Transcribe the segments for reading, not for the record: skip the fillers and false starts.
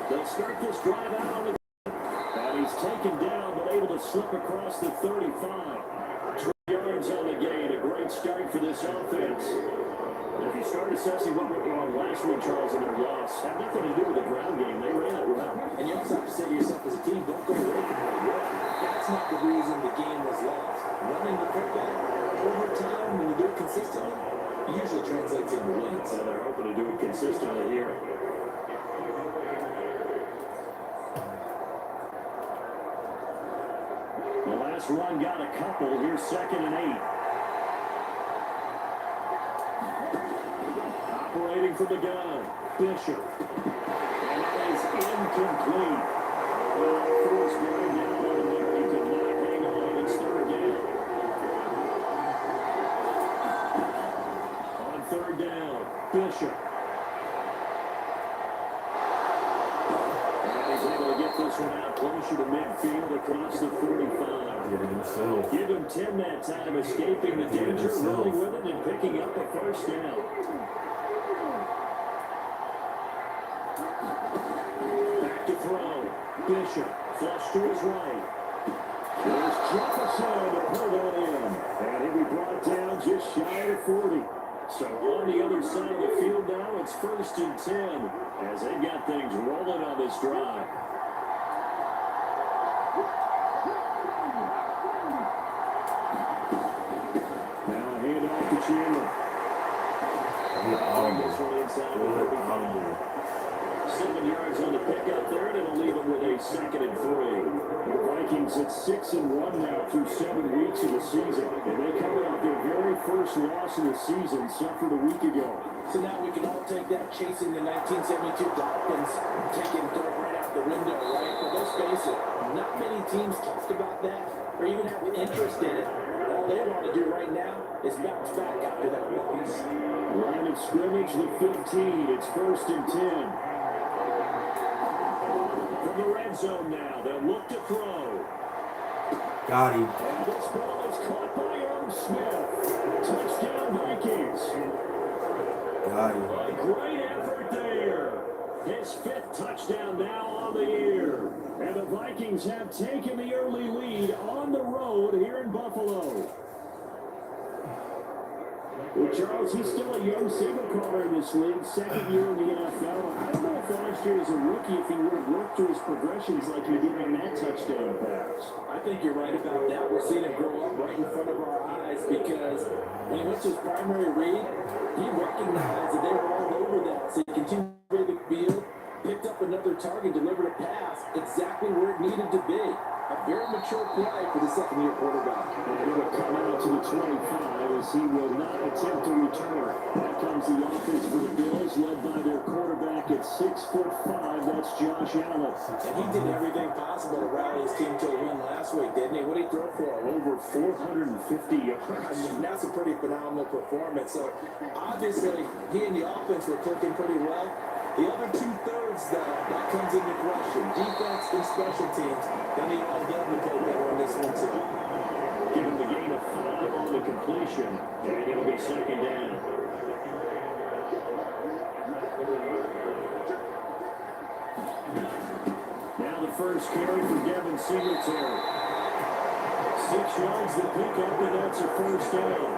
They'll start this drive out on the and he's taken down, but able to slip across the 35. 3 yards on the gain. A great start for this offense. If you start assessing what went wrong last week, Charles, in their loss, had nothing to do with the ground game. They ran it well. And you also have to say to yourself as a team, don't go away from where you are. That's not the reason the game was lost. Running the football over time, when you do it consistently, it usually translates into wins. So they're hoping to do it consistently here. The last run got a couple. Here's 2nd and 8. Operating from the gun, Bishop. And that is incomplete. Forced going down on there. He could not hang on. It's 3rd down. On 3rd down, Bishop. And he's able to get this one out closer to midfield across the 45. Give him 10 that time, escaping the danger, running with it, and picking up a 1st down. Back to throw. Bishop, flush to his right. There's Jefferson to pull that in. And he'll be brought down just shy of 40. So on the other side of the field now, it's 1st and 10 as they got things rolling on this drive. Now hand it off to Chandler. This one inside the 35. 7 yards on the pickup there, and it'll leave them with a 2nd and 3. The Vikings at 6-1 now through 7 weeks of the season. And they covered up their very first loss of the season, suffered a week ago. So now we can all take that chasing the 1972 Dolphins, taking dirt right out the window, right? But let's face it, not many teams talked about that or even have an interest in it. All they want to do right now is bounce back after that loss. Line of scrimmage, the 15. It's 1st and 10. The red zone now. They'll look to throw. Got him. And this ball is caught by Irv Smith. Touchdown Vikings. Got him. A great effort there. His 5th touchdown now on the year. And the Vikings have taken the early lead on the road here in Buffalo. Well, Charles, he's still a young signal caller in this league, 2nd year in the NFL. I don't know if last year as a rookie, if he would have worked through his progressions like he did on that touchdown pass. I think you're right about that. We're seeing him grow up right in front of our eyes because when he went to his primary read, he recognized that they were all over that. So he continued to the field, picked up another target, delivered a pass exactly where it needed to be. A very mature play for the 2nd-year quarterback. And he will come out to the 25 as he will not attempt to return. That comes the offense for the Bills, led by their quarterback at 6'5". That's Josh Allen. And he did everything possible to rally his team to a win last week, didn't he? What did he throw for? Over 450 yards. I mean, that's a pretty phenomenal performance. So, obviously, he and the offense were clicking pretty well. The other 2/3, that comes into question. Defense and special teams. They need all of them to play better on this one, too. Give him the gain of 5 on the completion. And it'll be 2nd down. Now the first carry for Devin Singletary. 6 yards to pick up, and that's a 1st down.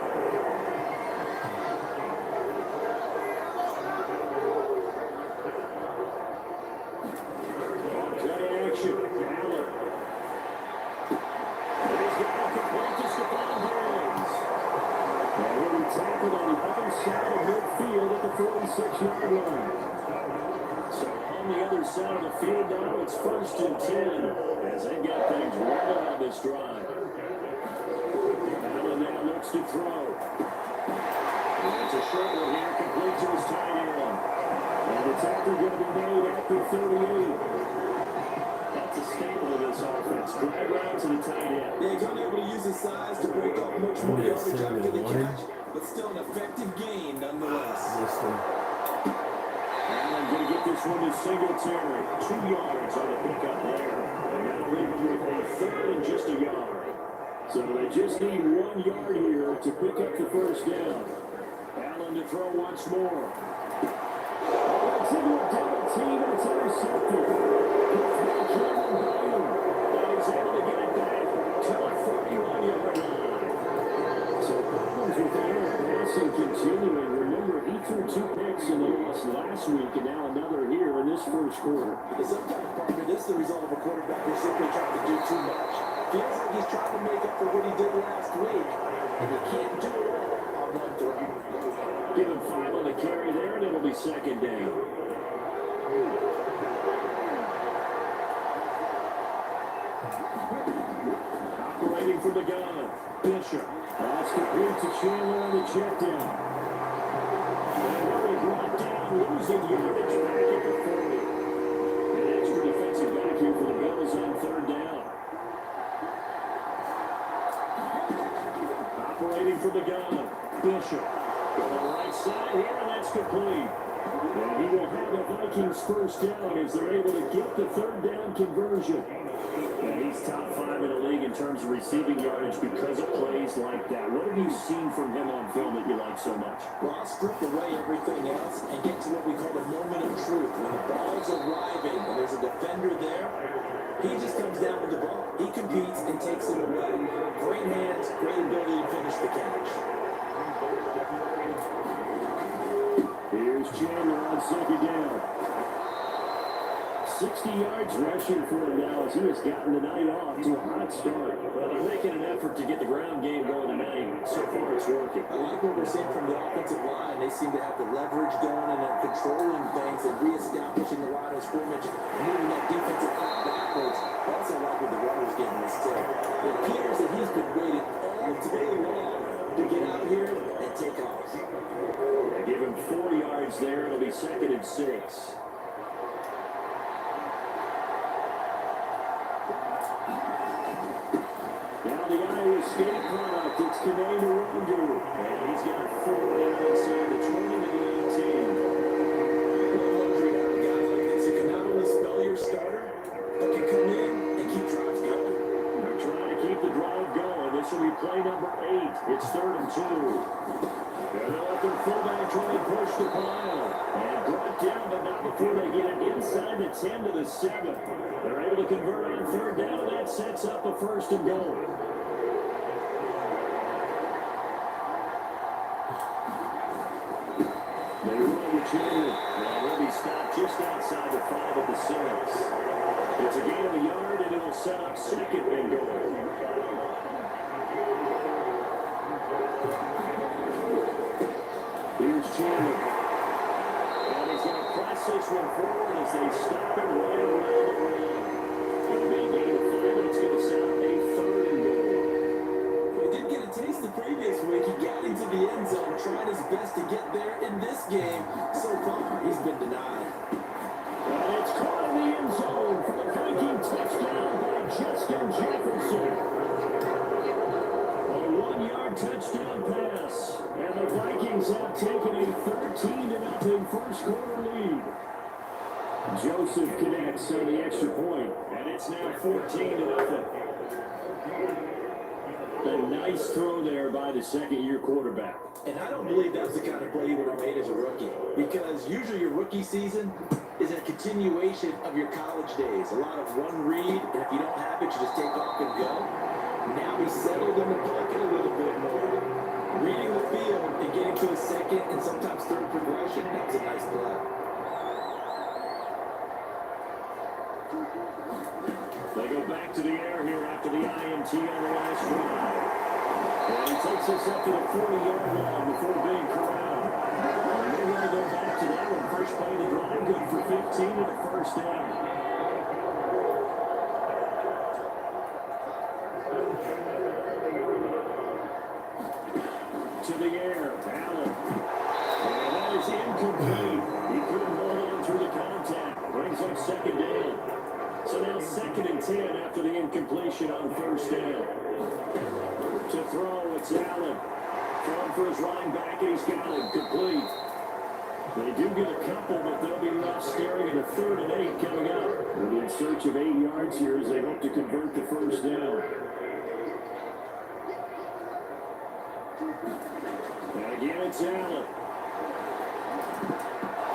Tackled on the other side of midfield at the 46-yard line. So on the other side of the field now, it's 1st and 10 as they got things rolling on this drive. Allen now looks to throw. And it's a short one here, complete to his tight end. And the tackle going to be made at the 38. That's a staple of this offense. Drag round to the tight end. Yeah, he's only able to use his size to break up much more yardage after the catch, but still an effective gain nonetheless. Allen going to get this one to Singletary. 2 yards on the pickup there. They got to leave him with a 3rd and just a yard. So they just need 1 yard here to pick up the 1st down. Allen to throw once more. That's into a double team, and it's intercepted. first quarter. Sometimes, partner, this is the result of a quarterback who's simply trying to do too much. Feels like he's trying to make up for what he did last week, and he can't do it all on one throw. Give him 5 on the carry there, and it'll be second down. Operating from the gun, Bishop. That's complete to Chandler on the check down. And really brought down, losing yardage back at the 40. An extra defensive back here for the Bills on third down. Operating from the gun, Bishop. On the right side here, and that's complete. And he will have the Vikings first down as they're able to get the third down conversion. And he's top 5 in the league in terms of receiving yardage because of plays like that. What have you seen from him on film that you like so much? Well, I'll strip away everything else and get to what we call the moment of truth. When the ball's arriving and there's a defender there, he just comes down with the ball. He competes and takes it away. Great hands, great ability to finish the catch. Here's Chandler on second down. 60 yards rushing for him now as he has gotten the night off to a hot start. Well, they're making an effort to get the ground game going tonight. So far, it's working. I like what we're seeing from the offensive line. They seem to have the leverage going and they're controlling things and reestablishing the line of scrimmage, moving that defensive line backwards. I also like what the runner's getting this tip. It appears that he's been waiting all day long to get out here and take off. They give him 4 yards there. It'll be second and 6. State product, it's Kanay Narondu. And he's got 4 down inside the 20 to the 18. Luxury to have a guy like this who can not only spell your starter, but can come in and keep drives going. They're trying to keep the drive going. This will be play number 8. It's 3rd and 2. They're going to let their fullback try and push the pile. And brought down, but not before they get it inside the 10 to the 7. They're able to convert on 3rd down, and that sets up a 1st and goal. They run with Chandler, and he'll be stopped just outside the 5 at the 6. It's a gain of a yard, and it'll set up 2nd and goal. Here's Chandler. And he's going to press this one forward as they stop him right around the rim. It'll be a gain of 5, and it's going to set up a 3rd and goal. He did get a taste the previous week. He got into the end zone, tried his best to get there in this game. So far, he's been denied. And it's caught in the end zone for the Viking touchdown by Justin Jefferson. A 1-yard touchdown pass. And the Vikings have taken a 13-0 first quarter lead. Joseph connects on the extra point, and it's now 14-0. A nice throw there by the second-year quarterback. And I don't believe that's the kind of play he would have made as a rookie. Because usually your rookie season is a continuation of your college days. A lot of one read, and if you don't have it, you just take off and go. Now he's settled in the pocket a little bit more. Reading the field and getting to a second and sometimes third progression. That was a nice play. They go back to the air here after the INT on the last drive. And he takes us up to the 40-yard line before being corralled. And they're going to go back to that one. First play of the drive, good for 15 and a first down. To the air, Allen. And that is incomplete. He couldn't hold on through the contact. Brings up second down. So now 2nd and 10 after the incompletion on first down. To throw, it's Allen. Throwing for his running back, and he's got it complete. They do get a couple, but they'll be left staring at a 3rd and 8 coming up. They'll be in search of 8 yards here as they hope to convert the first down. And again, it's Allen.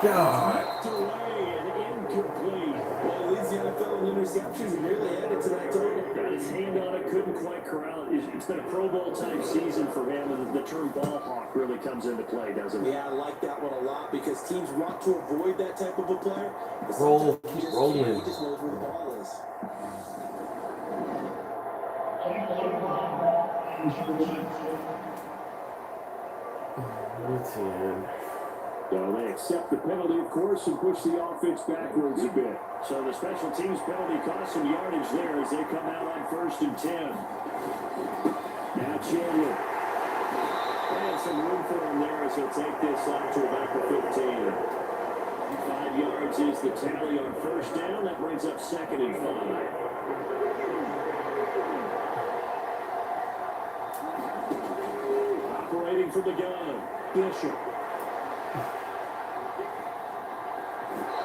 God. Away and incomplete. Well, leads the NFL in interceptions and really added to that total. That is his hand on it, couldn't quite corral it. It's been a Pro Bowl type season for him, and the term ball hawk really comes into play, doesn't it? Yeah, I like that one a lot because teams want to avoid that type of a player. But Roll, sometimes he just rolling. can't. He just knows where the ball is. Well, they accept the penalty, of course, and push the offense backwards a bit. So the special teams penalty costs some yardage there as they come out on 1st and 10. Now Chandler. They have some room for him there as he'll take this out to about the 15. 5 yards is the tally on 1st down. That brings up 2nd and 5. Operating from the gun, Bishop.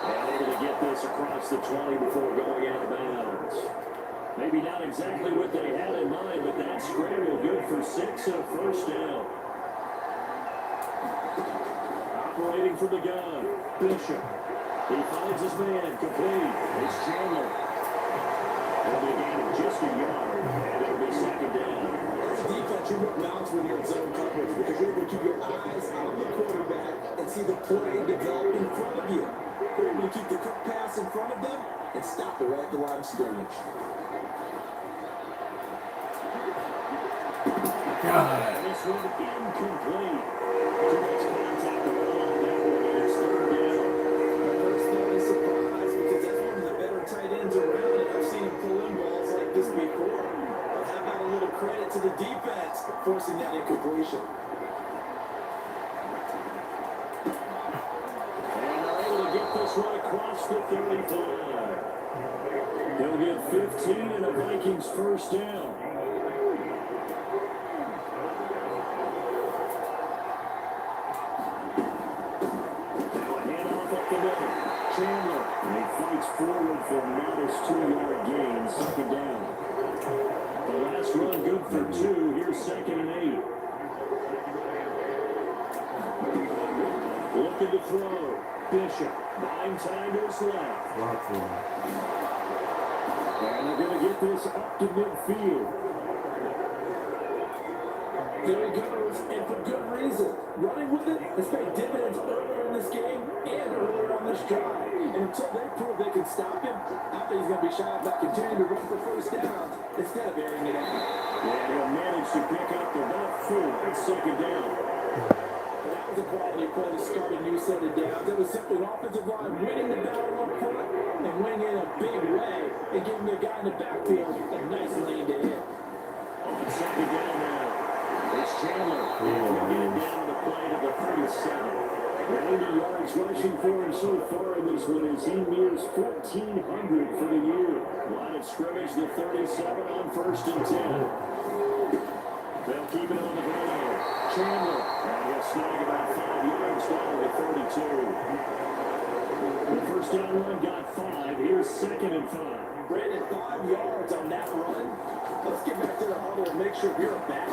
And able to get this across the 20 before going out of bounds. Maybe not exactly what they had in mind, but that scramble good for 6 and a 1st down. Operating from the gun, Bishop. He finds his man, complete. It's Chandler. It'll be a gain of just a yard, and it'll be 2nd down. Defense, you want balance when you're in zone coverage because you're able to keep your eyes on the quarterback and see the play develop in front of you. You're able to keep the quick pass in front of them and stop the right at the line of scrimmage. And this one incomplete. Too much contact on that one, and it's 3rd down. My first thought is surprise because that's one of the better tight ends around, and I've seen him pull in balls like this before. But how about a little credit to the defense for forcing that incompletion? And they're able to get this one across the 35. He'll get 15 and a Vikings 1st down. Chandler, and he fights forward for a modest 2-yard gain, 2nd down. The last run good for 2. Here's 2nd and 8. Looking to throw. Bishop, 9 time to his left. And they're going to get this up to midfield. There he goes, and for good reason. Running with it has paid dividends earlier in this game and earlier on this drive. And until they prove they can stop him, I think he's going to be shy about continuing to run for 1st down instead of airing it out. And he'll manage to pick up about 4 at 2nd down. That was a quality play to start a new set of downs. It was simply an offensive line winning the battle up front and winning in a big way and giving the guy in the backfield a nice lane to hit. On 2nd down now. It's Chandler. Getting down the play to the 37. 90 yards rushing for him so far in this one as he nears 1,400 for the year. Line of scrimmage, the 37 on 1st and 10. They'll keep it on the ground. Chandler. And he'll snag about 5 yards down to the 32. The 1st down run got 5. Here's 2nd and 5. Brandon, 5 yards on that run. Let's get back to the huddle and make sure you're back.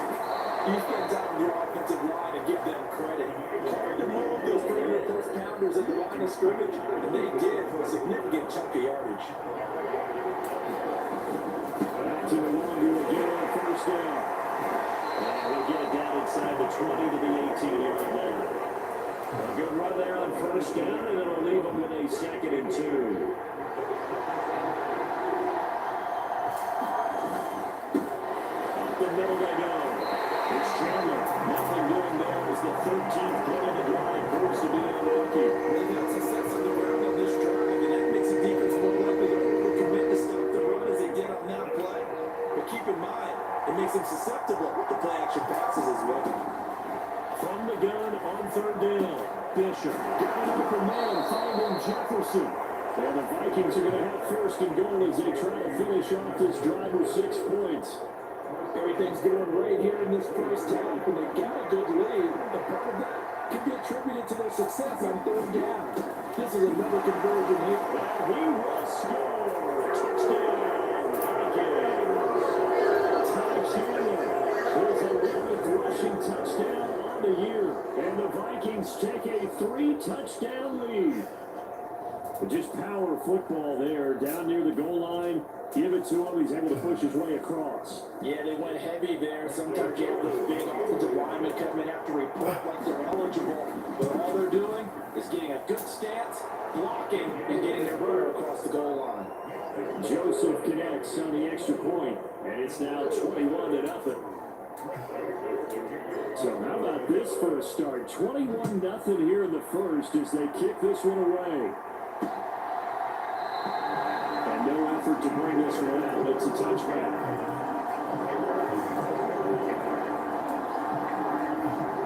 You spend time with your offensive line and give them credit. Hard to move those 300 first pounders at the line of scrimmage, and they did for a significant chunk of yardage. Back to the one who will get on 1st down. And he'll get it down inside the 20 to the 18-yard line. A good run there on 1st down, and it'll leave him with a 2nd and 2. Up the middle they go. It's Chandler. Nothing doing there as the 13th play of the drive proves to be unlucky. They've had success on the ground on this drive, and that makes the defense more likely to overcommit to stop the run as they did on that play. But keep in mind, it makes them susceptible to play-action passes as well. From the gun on 3rd down. Bishop got an open man, finding Jefferson. And the Vikings are going to have 1st and goal as they try to finish off this drive with 6 points. Everything's going right here in this 1st half, and they got a good lead. A part of that can be attributed to their success on 3rd down. This is another conversion here. And he will score. Touchdown, Vikings. Ty Chandler with a 11th rushing touchdown on the year. And the Vikings take a 3-touchdown lead. Just power football there, down near the goal line. Give it to him. He's able to push his way across. Yeah, they went heavy there. Sometimes you have those big offensive linemen come in after report like they're eligible, but all they're doing is getting a good stance, blocking, and getting their runner across the goal line. Joseph connects on the extra point, and it's now 21-0. So how about this for a start? 21-0 here in the first as they kick this one away. And no effort to bring this one out. It's a touchback.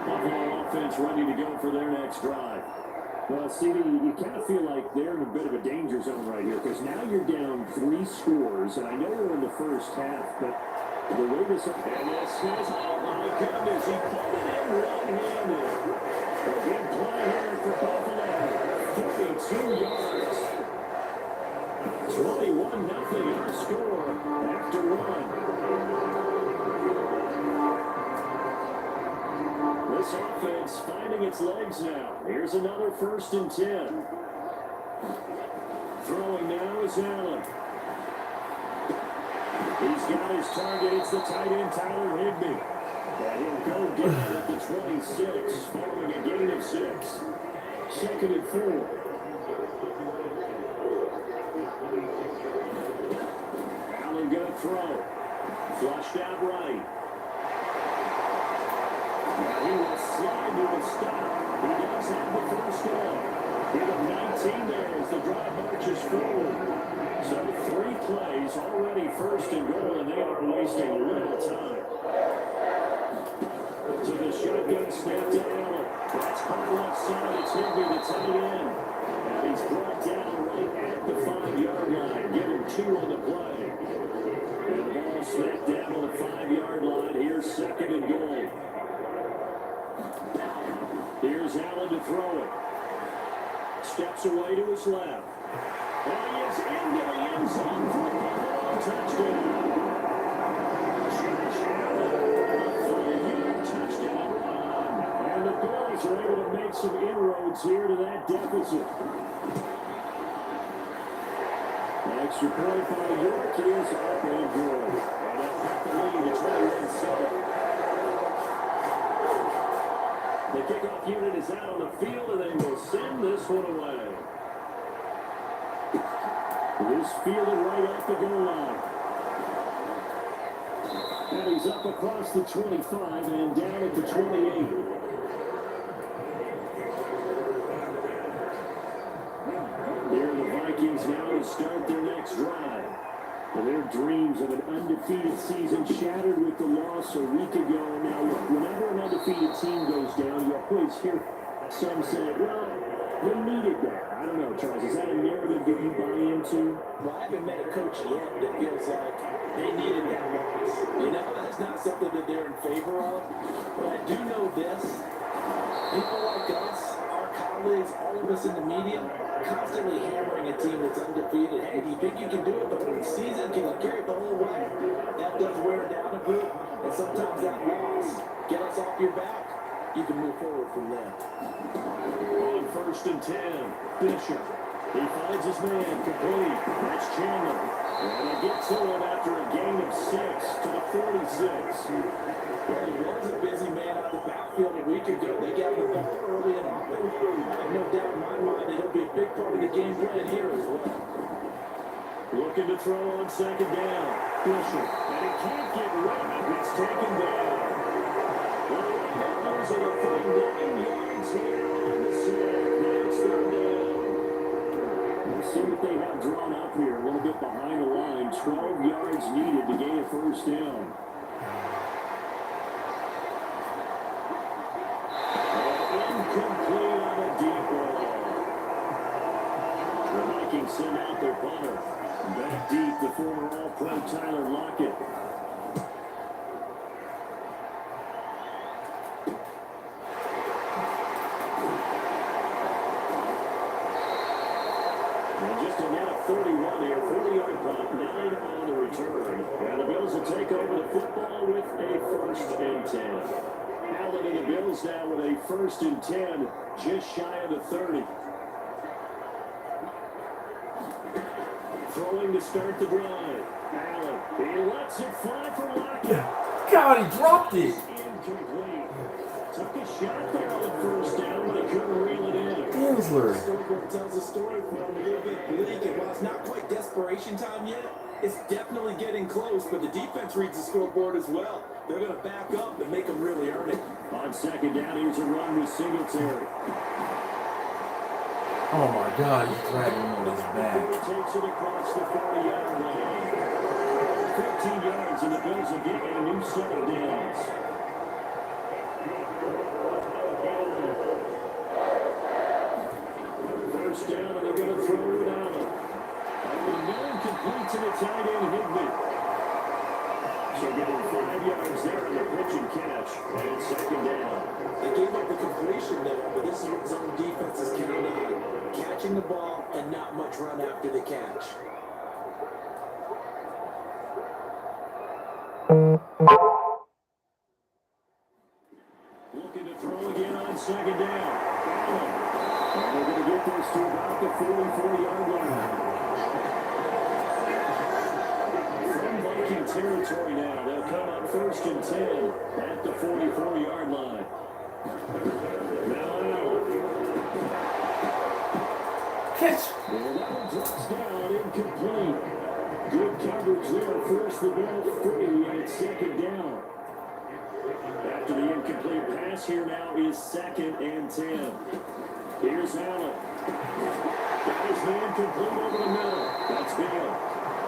Buffalo offense ready to go for their next drive. Well, CD, you kind of feel like they're in a bit of a danger zone right here because now you're down 3 scores, and I know we're in the first half, but the way this and this is, oh my goodness, he put it in one-handed. A big play here for Buffalo. 32 yards. 21-0 our score after one. This offense finding its legs now. Here's another 1st and 10. Throwing now is Allen. He's got his target. It's the tight end, Tyler Higbee. And he'll go get it at the 26, following a gain of 6. 2nd and 4. Allen going to throw. Flushed out right. Now he will slide to a stop. He does have the first down. Give him 19 there as the drive marches forward. So 3 plays already 1st and goal, and they are wasting little time. To the shotgun snap to Allen. That's caught left side. It's Higbee, the tight end. And he's brought down right at the 5-yard line. Give him 2 on the play. And the ball smacked down on the 5-yard line. Here's 2nd and goal. Here's Allen to throw it. Steps away to his left. And he is into the end zone for a touchdown. Josh Allen, a 3-yard touchdown run. And the Bills are able to make some inroads here to that deficit. Extra point by York is up and good. And they'll cut the lead to 21-7. The kickoff unit is out on the field, and they will send this one away. This fielded right off the goal line. And he's up across the 25 and down at the 28. Here are the Vikings now to start their next drive. And their dreams of an undefeated season shattered with the loss a week ago. Now, whenever an undefeated team goes down, you always hear some say, well, they needed that. I don't know, Charles. Is that a narrative that you buy into? Well, I haven't met a coach yet that feels like they needed that loss. You know, that's not something that they're in favor of. But I do know this. People like us, our colleagues, all of us in the media, constantly hammering a team that's undefeated. Hey, do you think you can do it? But when the season, can you carry it the whole way? That does wear down a bit. And sometimes that loss, get us off your back, you can move forward from there. On 1st and 10, Bishop. He finds his man complete. That's Chandler. And they get to him after a gain of 6 to the 46. Well, he was a busy man out the backfield a week ago. They got the ball early and often. I have no doubt in my mind that he'll be a big part of the game plan here as well. Looking to throw on 2nd down. Bishop. And he can't get rid of it. It's taken down. Well, those are the 39 yards here on the sack. Now it's 3rd down. We'll see what they have drawn up here. A little bit behind the line. 12 yards needed to gain a 1st down. Incomplete on a deep ball. The Vikings send out their punter. Back deep, the former All-Pro Tyler Lockett. And just a net of 31 here, 40-yard punt, 9 on the return. And the Bills will take over the football with a 1st and 10. Allen and the Bills now with a 1st and 10, just shy of the 30. him to start the drive. Allen, he lets it fly for Lockett. God, he dropped it. Incomplete. Took a shot there on first down, but he couldn't reel it in. Kinsler. Scoreboard tells a story for him a little bit bleak, and while it's not quite desperation time yet, it's definitely getting close, but the defense reads the scoreboard as well. They're going to back up and make them really earn it. On second down, here's a run with Singletary. Oh my God, he's dragging him on his back. Takes it across the 40-yard line. 15 yards, and the Bills will get a new set of downs. First down, and they're going to throw it out. And complete to the tight end, Higbee. So getting 5 yards there on the pitch and catch. And it's second down. They gave up the completion there, but this is what zone defense is counting on. Catching the ball and not much run after the catch. Looking to throw again on second down. And they're going to get this to about the 44-yard line. From Viking territory now, they'll come up first and 10 at the 44-yard line. Now Catch. well, that one drops down, incomplete. Good coverage there, forced the ball free, and it's second down. After the incomplete pass, here now is second and 10. Here's Allen. Got his man complete over the middle. That's Bale.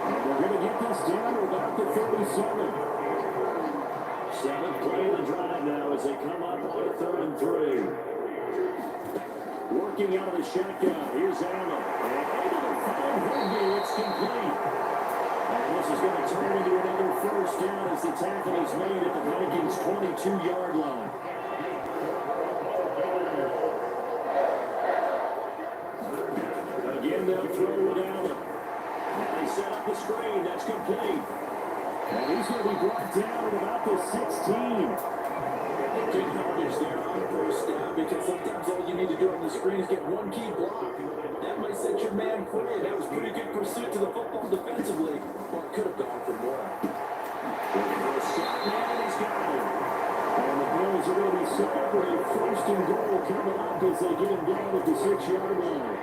And we're going to get this down to about the 37. Seventh play of the drive now as they come up on a 3rd and 3. Working out of the shotgun. Here's Allen. And able to find Higbee. It's complete. And this is going to turn into another first down as the tackle is made at the Vikings' 22-yard line. Again, they'll throw it out. Now they set up the screen. That's complete. And he's going to be brought down at about the 16. Good coverage there on first down, because sometimes all you need to do on the screen is get one key block. That might set your man free. That was pretty good pursuit to the football defensively, or it could have gone for more. And the Bills are going to be set up with a first and goal coming up as they get him down at the 6-yard line.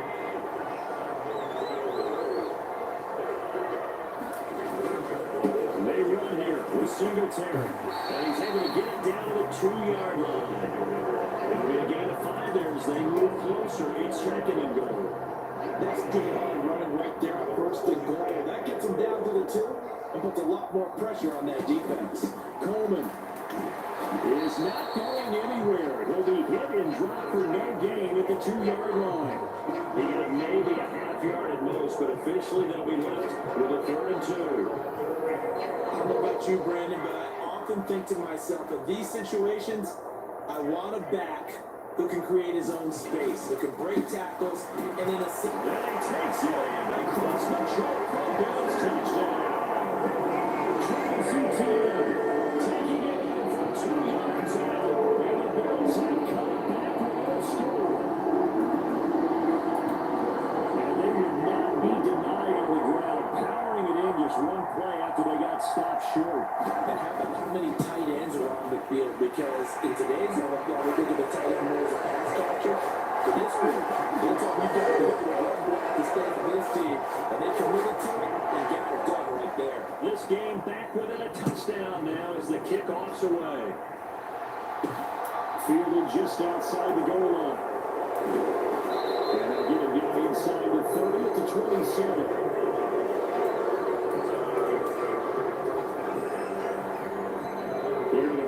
They run here with Singletary. And he's able to get it down to the 2-yard line. And we gain a 5 there as they move closer. It's second and goal. That's good on running right there on first and goal. That gets him down to the 2 and puts a lot more pressure on that defense. Coleman is not going anywhere. He'll be hit and dropped for no gain at the 2-yard line. He got maybe a half yard at most, but officially they'll be left with a 3rd and 2. I don't know about you, Brandon, but I often think to myself, in these situations, I want a back who can create his own space, who can break tackles, and in a... Then he takes it in across the track for Bills touchdown. Travis Etienne taking it in from 2 yards out, and the Bills have come back with a score. And they would not be denied on the ground, powering it in just one play after they got stopped short. And how many tight ends are on the field? Because in today's NFL, we think of the tight end more as a pass catcher. For this group, that's all you got to do to run block to stay for this team. And they committed to it and get it done right there. This game back within a touchdown now as the kickoff's away. Fielded just outside the goal line. And they'll get him down inside the 30 at the 27.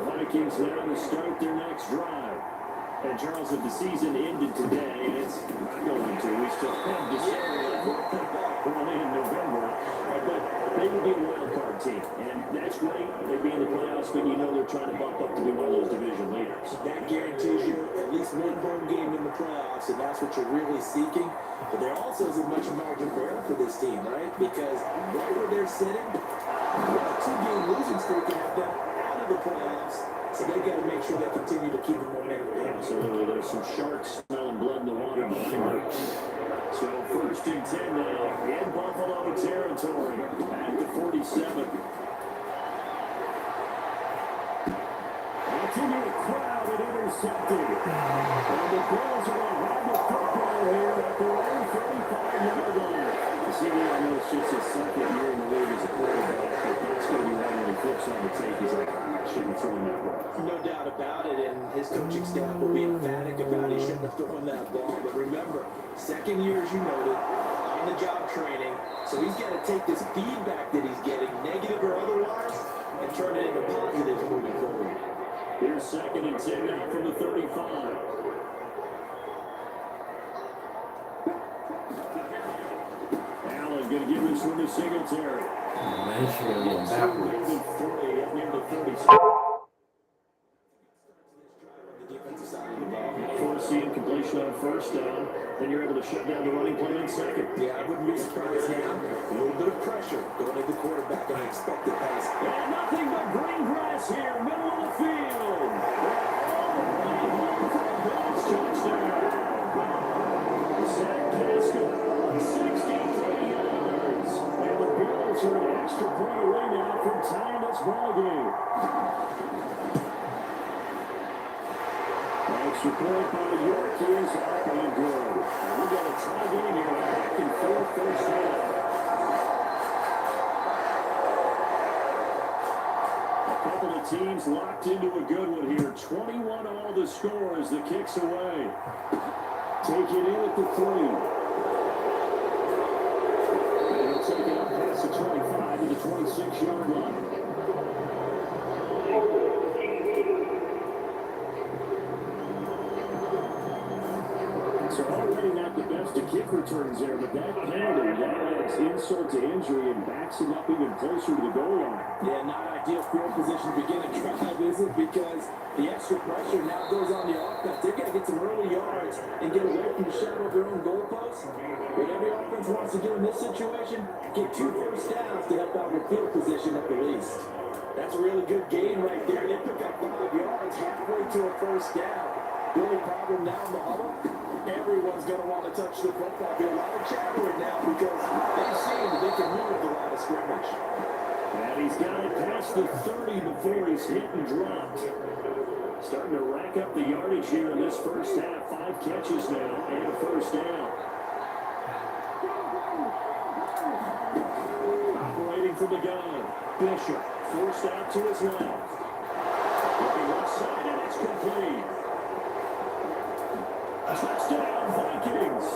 Vikings now to start their next drive. And Charles, if the season ended today, and it's not going to, we still have December early in November, but they would be a wild card team. And that's great. They'd be in the playoffs, but you know they're trying to bump up to be one of those division leaders. That guarantees you at least one home game in the playoffs, and that's what you're really seeking. But there also isn't much margin for error for this team, right? Because right where they're sitting, a 2-game losing streak can have them out of the playoffs. So they got to make sure they continue to keep the momentum. Absolutely. There's some sharks smelling blood in the water behind them. So first and 10 now in Buffalo territory at the 47. It's into a crowd and intercepted. And the Bills are going to have the football here at their own 35-yard line. See, I know it's just his second year in the league as a quarterback, but that's going to be one of the flips on the tape. He's like, I shouldn't have thrown that ball. No doubt about it, and his coaching staff will be emphatic about he shouldn't have thrown that ball. But remember, second year, as you noted, on-the-job training, so he's got to take this feedback that he's getting, negative or otherwise, and turn it into positives moving forward. Here's second and 10 now from the 35. Allen going to give this one to Singletary. Man, he should have gone backwards. Near the 36. Forcing completion on first down, then you're able to shut down the running play in second. Yeah, I wouldn't be surprised now. A little bit of pressure going at the quarterback and unexpected pass. And nothing but green grass here, middle of the field. Touchdown. Zach Pascal, 63 yards. And the Bills are an extra point away now from tying this ballgame. Extra point by York is up and good. We got a tie game here, back and forth first half. A couple of teams locked into a good one here. 21 all the score as the kick's away. Take it in at the 3. And he'll take it up past the 25 to the 26-yard line. So already not the best of kick returns there, but that penalty, that adds insult to injury and backs him up even closer to the goal line. Yeah, not ideal field position to begin a drive, is it? Because the extra pressure now goes on the offense. They've got to get some early yards and get away from the shadow of their own goalposts. What every offense wants to do in this situation, get 2 first downs to help out with field position at the least. That's a really good gain right there. They pick up 5 yards halfway to a first down. The only problem now in the huddle, everyone's going to want to touch the football. Be a lot of chattering now because they've seen that they can move the line of scrimmage. And he's got it past the 30 before he's hit and dropped. Starting to rack up the yardage here in this first half. 5 catches now and a first down. Operating from the gun. Bishop forced out to his left. Looking left side and it's complete. Touchdown Vikings.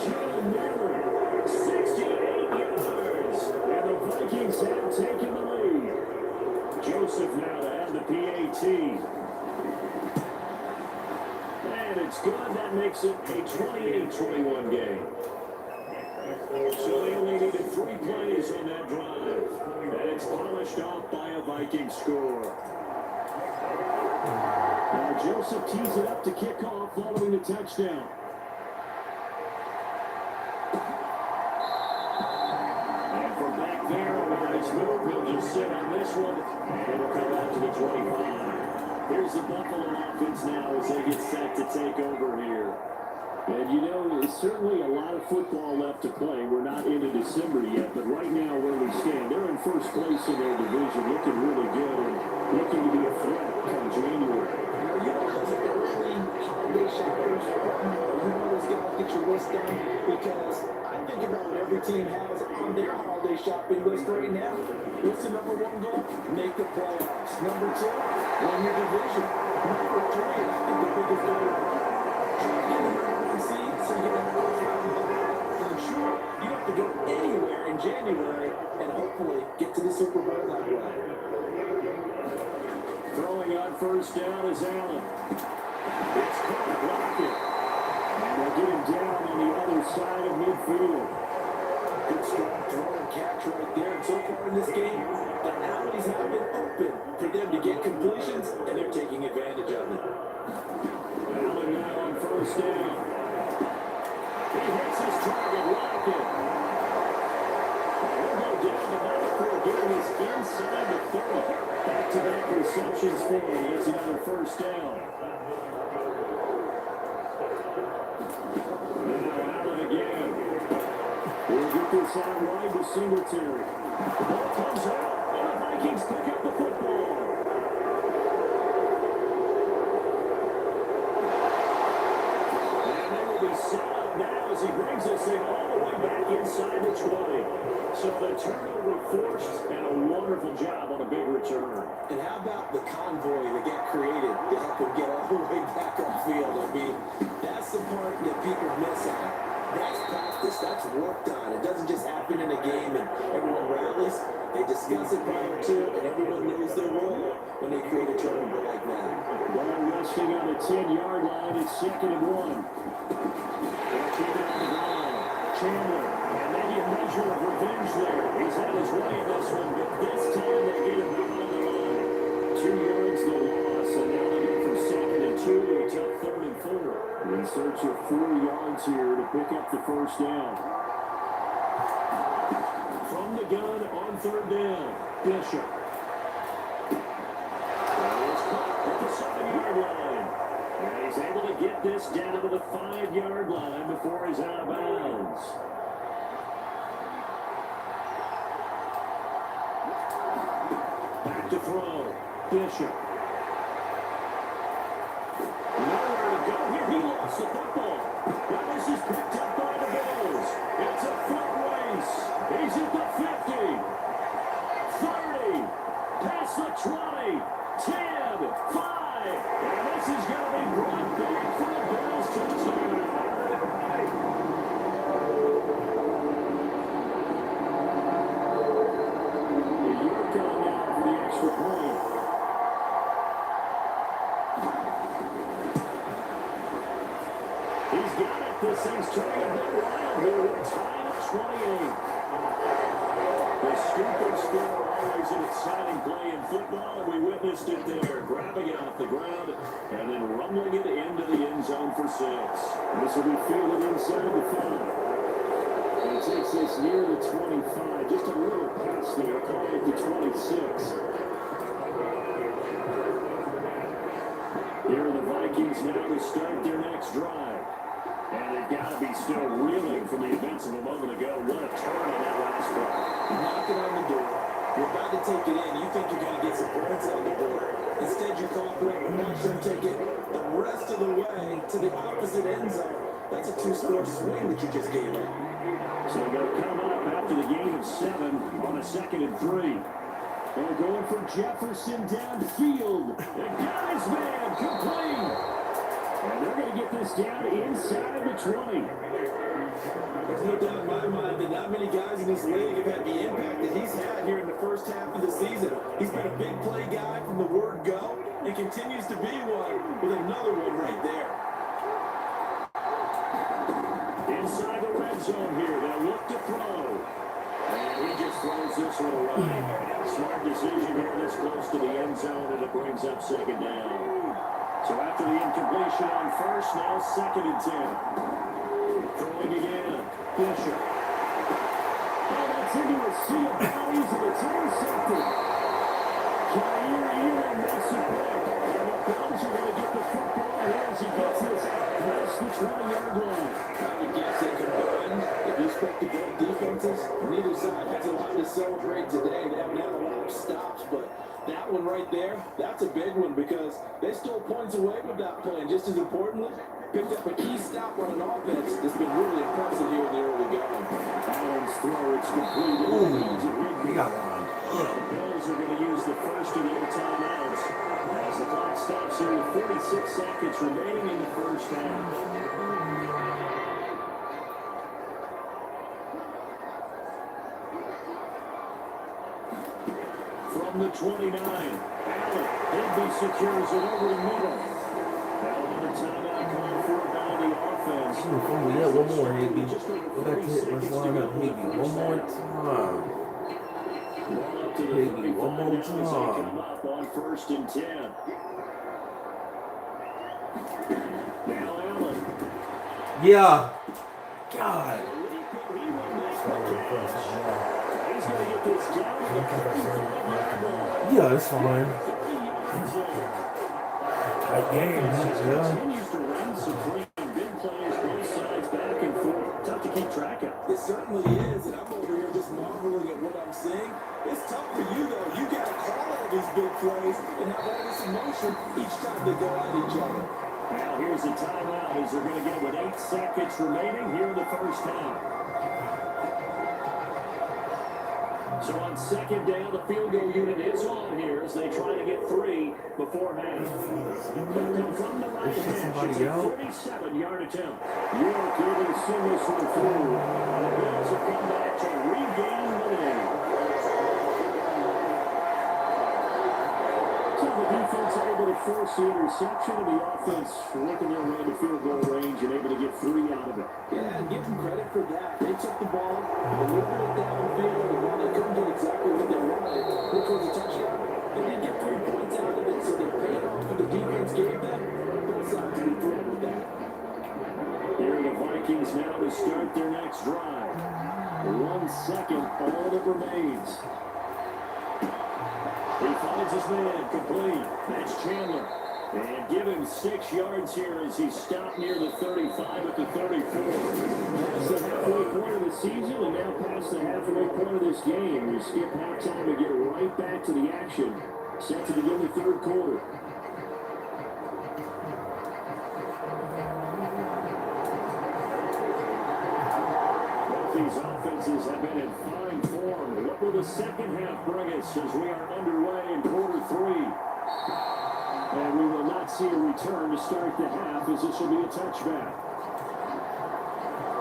Jalen Miller, 68 yards. And the Vikings have taken the lead. Joseph now to have the PAT. And it's good. That makes it a 28-21 game. So they only needed 3 plays on that drive. And it's polished off by a Viking score. Now Joseph tees it up to kick off following the touchdown. And from back there, a nice move. He'll just sit on this one. And it'll come out to the 25. Here's the Buffalo offense now as they get set to take over here. And you know, there's certainly a lot of football left to play. We're not into December yet, but right now where we stand, they're in first place in their division, looking really good and looking to be a threat come January. You know, those are early holiday shoppers. You always got to get your list done because I think about what every team has on their holiday shopping list right now. What's the number 1 goal? Make the playoffs. Number 2, win your division. Number 3, I think the biggest goal is so you get that first round of the and sure, you have to go anywhere in January and hopefully get to the Super Bowl that way. Throwing on first down is Allen. It's caught, Lockett. And they'll get him down on the other side of midfield. Good strong throw and catch right there. And so far in this game, the alleys have been open for them to get completions, and they're taking advantage of it. Allen now on first down. He hits his target, Lockett. He'll go down the backfield, getting his inside the 30. Back-to-back receptions for him. That's another first down. Now this out wide to Singletary. The ball comes out, and the Vikings pick up the football. And they will be set up now as he brings this thing all the way back inside the 20. So the turnover forced, and a wonderful job on a big return. And how about the convoy that got created to help him get all the way back upfield? I mean, that's the part that people miss out. That's practice. That's work done. It doesn't just happen in a game and everyone rallies. They discuss it prior to, and everyone knows their role when they create a turnover like that. Ball resting on the 10-yard line. It's 2nd and 1. Keep it on the ground. Chandler. And maybe a measure of revenge there. He's had his way in this one, but this time they get him back on the line. 2 yards the loss, and now they go from 2nd and 2 to a tough 3rd and 4. In search of 4 yards here to pick up the first down. From the gun on 3rd down, Bishop. He's caught at the 7-yard line. And he's able to get this down to the 5-yard line before he's out of bounds. Back to throw, Bishop. Nowhere to go here. He lost the football. Now this is picked up by the Bills. It's a foot race. He's at the 50, 30, past the 20, 10, 5. And this is going to be brought back for the Bills touchdown. The York going now for the extra point. He's got it. This thing's turning a bit wild here. We're tied at 28. The scoop and score always an exciting play in football, and we witnessed it there. Grabbing it off the ground and then rumbling it into the end zone for 6. This will be fielded inside the 5. And it takes this near the 25. Just a little pass there, calling it the 26. Here are the Vikings now to start their next drive. And they've got to be still reeling from the events of a moment ago. What a turn on that last play. Knocking on the door. You're about to take it in. You think you're going to get some points on the board. Instead, you're calling for it. Watch them take it the rest of the way to the opposite end zone. That's a 2-score swing that you just gave up. So they'll come up after the gain of 7 on a 2nd and 3. They're going for Jefferson downfield. The guy's man complete. And they're going to get this down inside the 20. There's no doubt in my mind that not many guys in this league have had the impact that he's had here in the first half of the season. He's been a big play guy from the word go and continues to be one with another one right there. Inside the red zone here. They'll look to throw. And he just throws this one away. Smart decision here this close to the end zone, and it brings up 2nd down. So after the incompletion on 1st, now 2nd and 10. Throwing again. Bishop. Oh, that's into a sea of bodies, and it's intercepted. Jair makes a pick. And the Bills are going to get the football here as he gets this past the 20-yard line. I would guess they combined. If you expect to both defenses, neither side has a lot to celebrate today. They haven't had a lot of stops, but that one right there, that's a big one because they stole points away with that play. And just as importantly, picked up a key stop on an offense that's been really impressive here in the early going. Allen's throw, it's complete. He got one. The Bills are going to use the first of their timeouts as the clock stops here with 46 seconds remaining in the first half. From the 29, Allen, Higby secures it over the middle. Now another timeout called for by the offense. Yeah, one more, Higby. Go back to it. Let's line up, Higby. One more time. Higby, one more time. Come up on 1st and 10. Now Allen. Yeah. God. He's going to get this down to the 35-yard line. Yeah, it's fine. Tight game, yeah. Continues to run supreme. Big plays, both sides, back and forth. Tough to keep track of. It certainly is, and I'm marveling at what I'm seeing. It's tough for you, though. You got to call all these big plays and have all this emotion each time they go at each other. Now here's a timeout as they're going to get it with 8 seconds remaining here in the first half. So on second down, the field goal unit is on here as they try to get 3 before half. From the right hash, it's a 47-yard attempt. York able to send this one through. And the Bills have come back to regain the lead. So the defense able to force the interception, and the offense working their way to field goal range and able to get 3 out of it. Yeah, and give them credit for that. They took the ball, they moved it downfield, and while they couldn't get exactly what they wanted, which was a touchdown, they did get 3 points out of it, so they're paying off for the defense gave them. Both sides to be thrilled with that. Here are the Vikings now to start their next drive. 1 second, all that remains. He finds his man, complete. That's Chandler. And give him 6 yards here as he stopped near the 35 at the 34. Past the halfway point of the season and now past the halfway point of this game. We skip halftime to get right back to the action. Set to begin the third quarter. These offenses have been in fine form. What will the second half bring us as we are underway in quarter 3? And we will not see a return to start the half as this will be a touchback.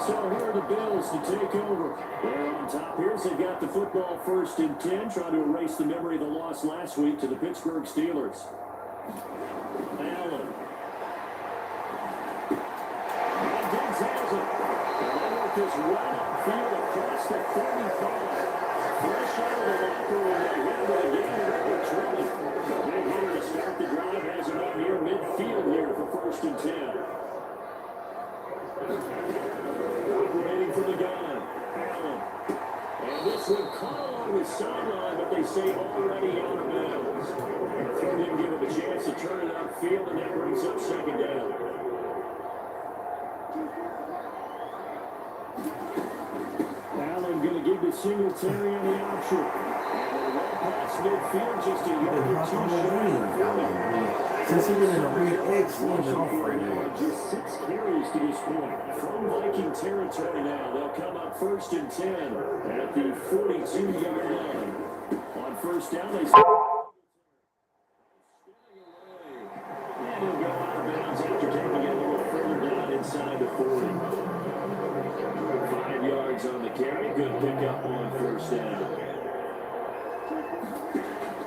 So here are the Bills to take over. They're on top here as they got the football 1st and 10, trying to erase the memory of the loss last week to the Pittsburgh Steelers. Allen. And Diggs has it. And that work is right upfield across the 45. Fresh out of the locker room, they hit it again, and they're trailing. Big hitter to start the drive, has it on here midfield here for 1st and 10. Operating from the gun, Allen. And this one caught along the sideline, but they say already out of bounds. The throw didn't give him a chance to turn it upfield, and that brings up 2nd down. Allen going to give the Singletary on the option. And right past midfield, just a yard or 2 short. Since he's been in a real excellent off right now. Just 6 carries to this point. From Viking territory now, they'll come up 1st and 10 at the 42-yard line. On 1st down, they stay away. And he'll go out of bounds after taking it a little further down inside the 40. 5 yards on the carry. Good pickup on 1st down.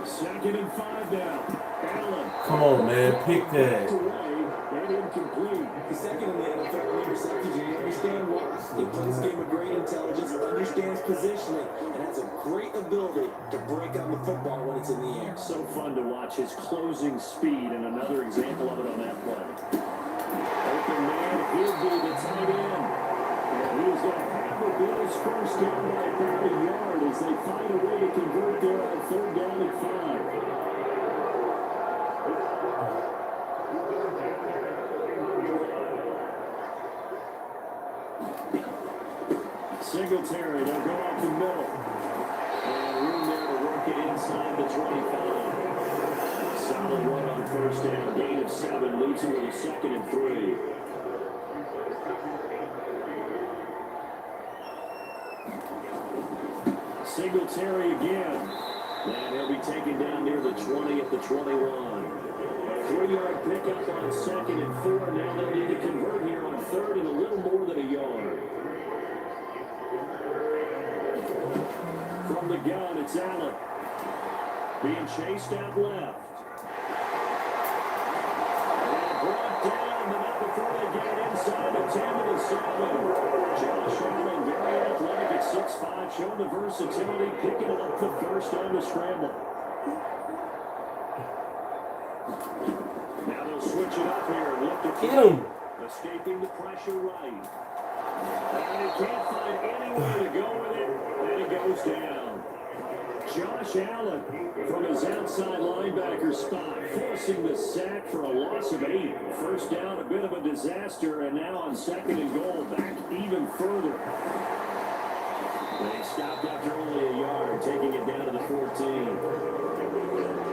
2nd and 5 now. Allen. Come on, man. Pick that. And incomplete. The second in the NFL interceptions, you understand why. He plays a game of great intelligence, understands positioning, and has a great ability to break on the football when it's in the air. So fun to watch his closing speed, and another example of it on that play. Open man, he'll be the tight end. And he's going to have the Bills 1st down by about a yard as they find a way to convert there on 3rd down and 5. Singletary, they'll go out the middle. And room there to work it inside the 25. Solid run on 1st down. Gain of 7 leads him with a 2nd and 3. Singletary again. And he'll be taken down near the 20 at the 21. 3-yard pickup on 2nd and 4. Now they'll need to convert here on 3rd and a little more than a yard. From the gun, it's Allen. Being chased out left. And brought down, but not before they get it inside the 10 to the 7. Josh Allen, very athletic at 6'5", showing the versatility, picking up the 1st on the scramble. Now they'll switch it up here and lift it. Get him. Escaping the pressure right. And he can't find any way to go with it. And it goes down. Josh Allen from his outside linebacker spot, forcing the sack for a loss of 8. 1st down, a bit of a disaster, and now on 2nd and goal, back even further. They stopped after only a yard, taking it down to the 14.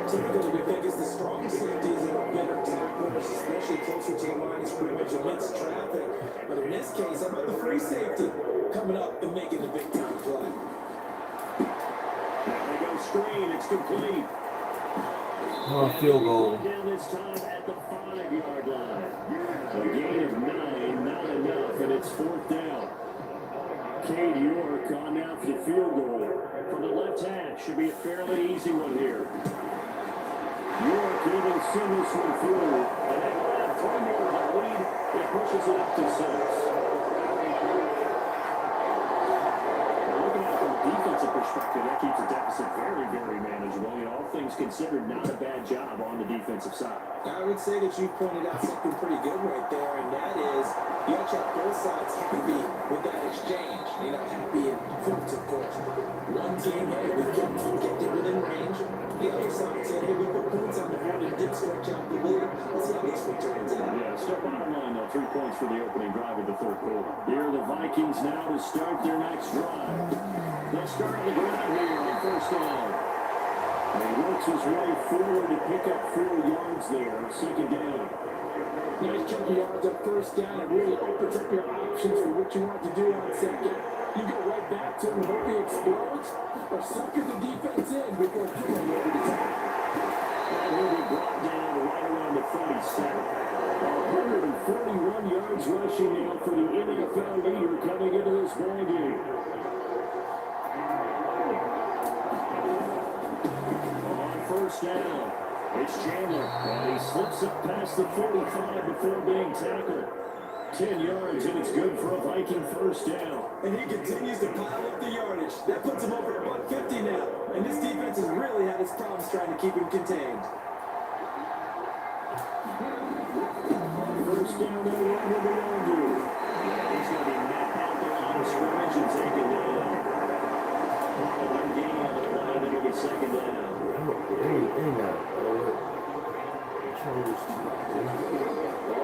Typically, we think it's the strong safeties that are better tacklers, especially closer to the line of scrimmage amidst traffic. But in this case, how about the free safety coming up and making the big time play? Now they go screen. It's complete. Field goal. Down this time at the 5-yard line. A gain of 9, not enough, and it's 4th down. Cade York on now for the field goal from the left hash. Should be a fairly easy one here. York able to send this one through, and they will have 3 more of the lead. It pushes it up to 6. Looking at it from a defensive perspective, that keeps the deficit very, very manageable. You know, all things considered, not a bad job on the defensive side. I would say that you pointed out something pretty good right there, and that is you have to have both sides happy with that exchange. You know, happy in fruits, of course. One team, hey, we kept it within range. The other side said, hey, we put points on the board and did stretch out the lead. Let's see how this one turns out. Yeah, still bottom line, though. 3 points for the opening drive of the 3rd quarter. Here are the Vikings now to start their next drive. They'll start on the ground here on 1st down. And he works his way forward to pick up 4 yards there, 2nd down. Nice chunk of yards on 1st down. It really opens up your options for what you want to do on 2nd. You go right back to him and hope he explodes, or sucker the defense in before throwing over the top. And he'll be brought down right around the 37. 141 yards rushing now for the NFL leader coming into this ball game. On 1st down, it's Chandler, and he slips up past the 45 before being tackled. 10 yards, and it's good for a Viking 1st down. And he continues to pile up the yardage. That puts him over at 150 now. And this defense has really had its problems trying to keep him contained. On 1st down, they'll run with the undo. He's going to be met out the line of scrimmage and taken down. One gain on the play, then it'll be 2nd down.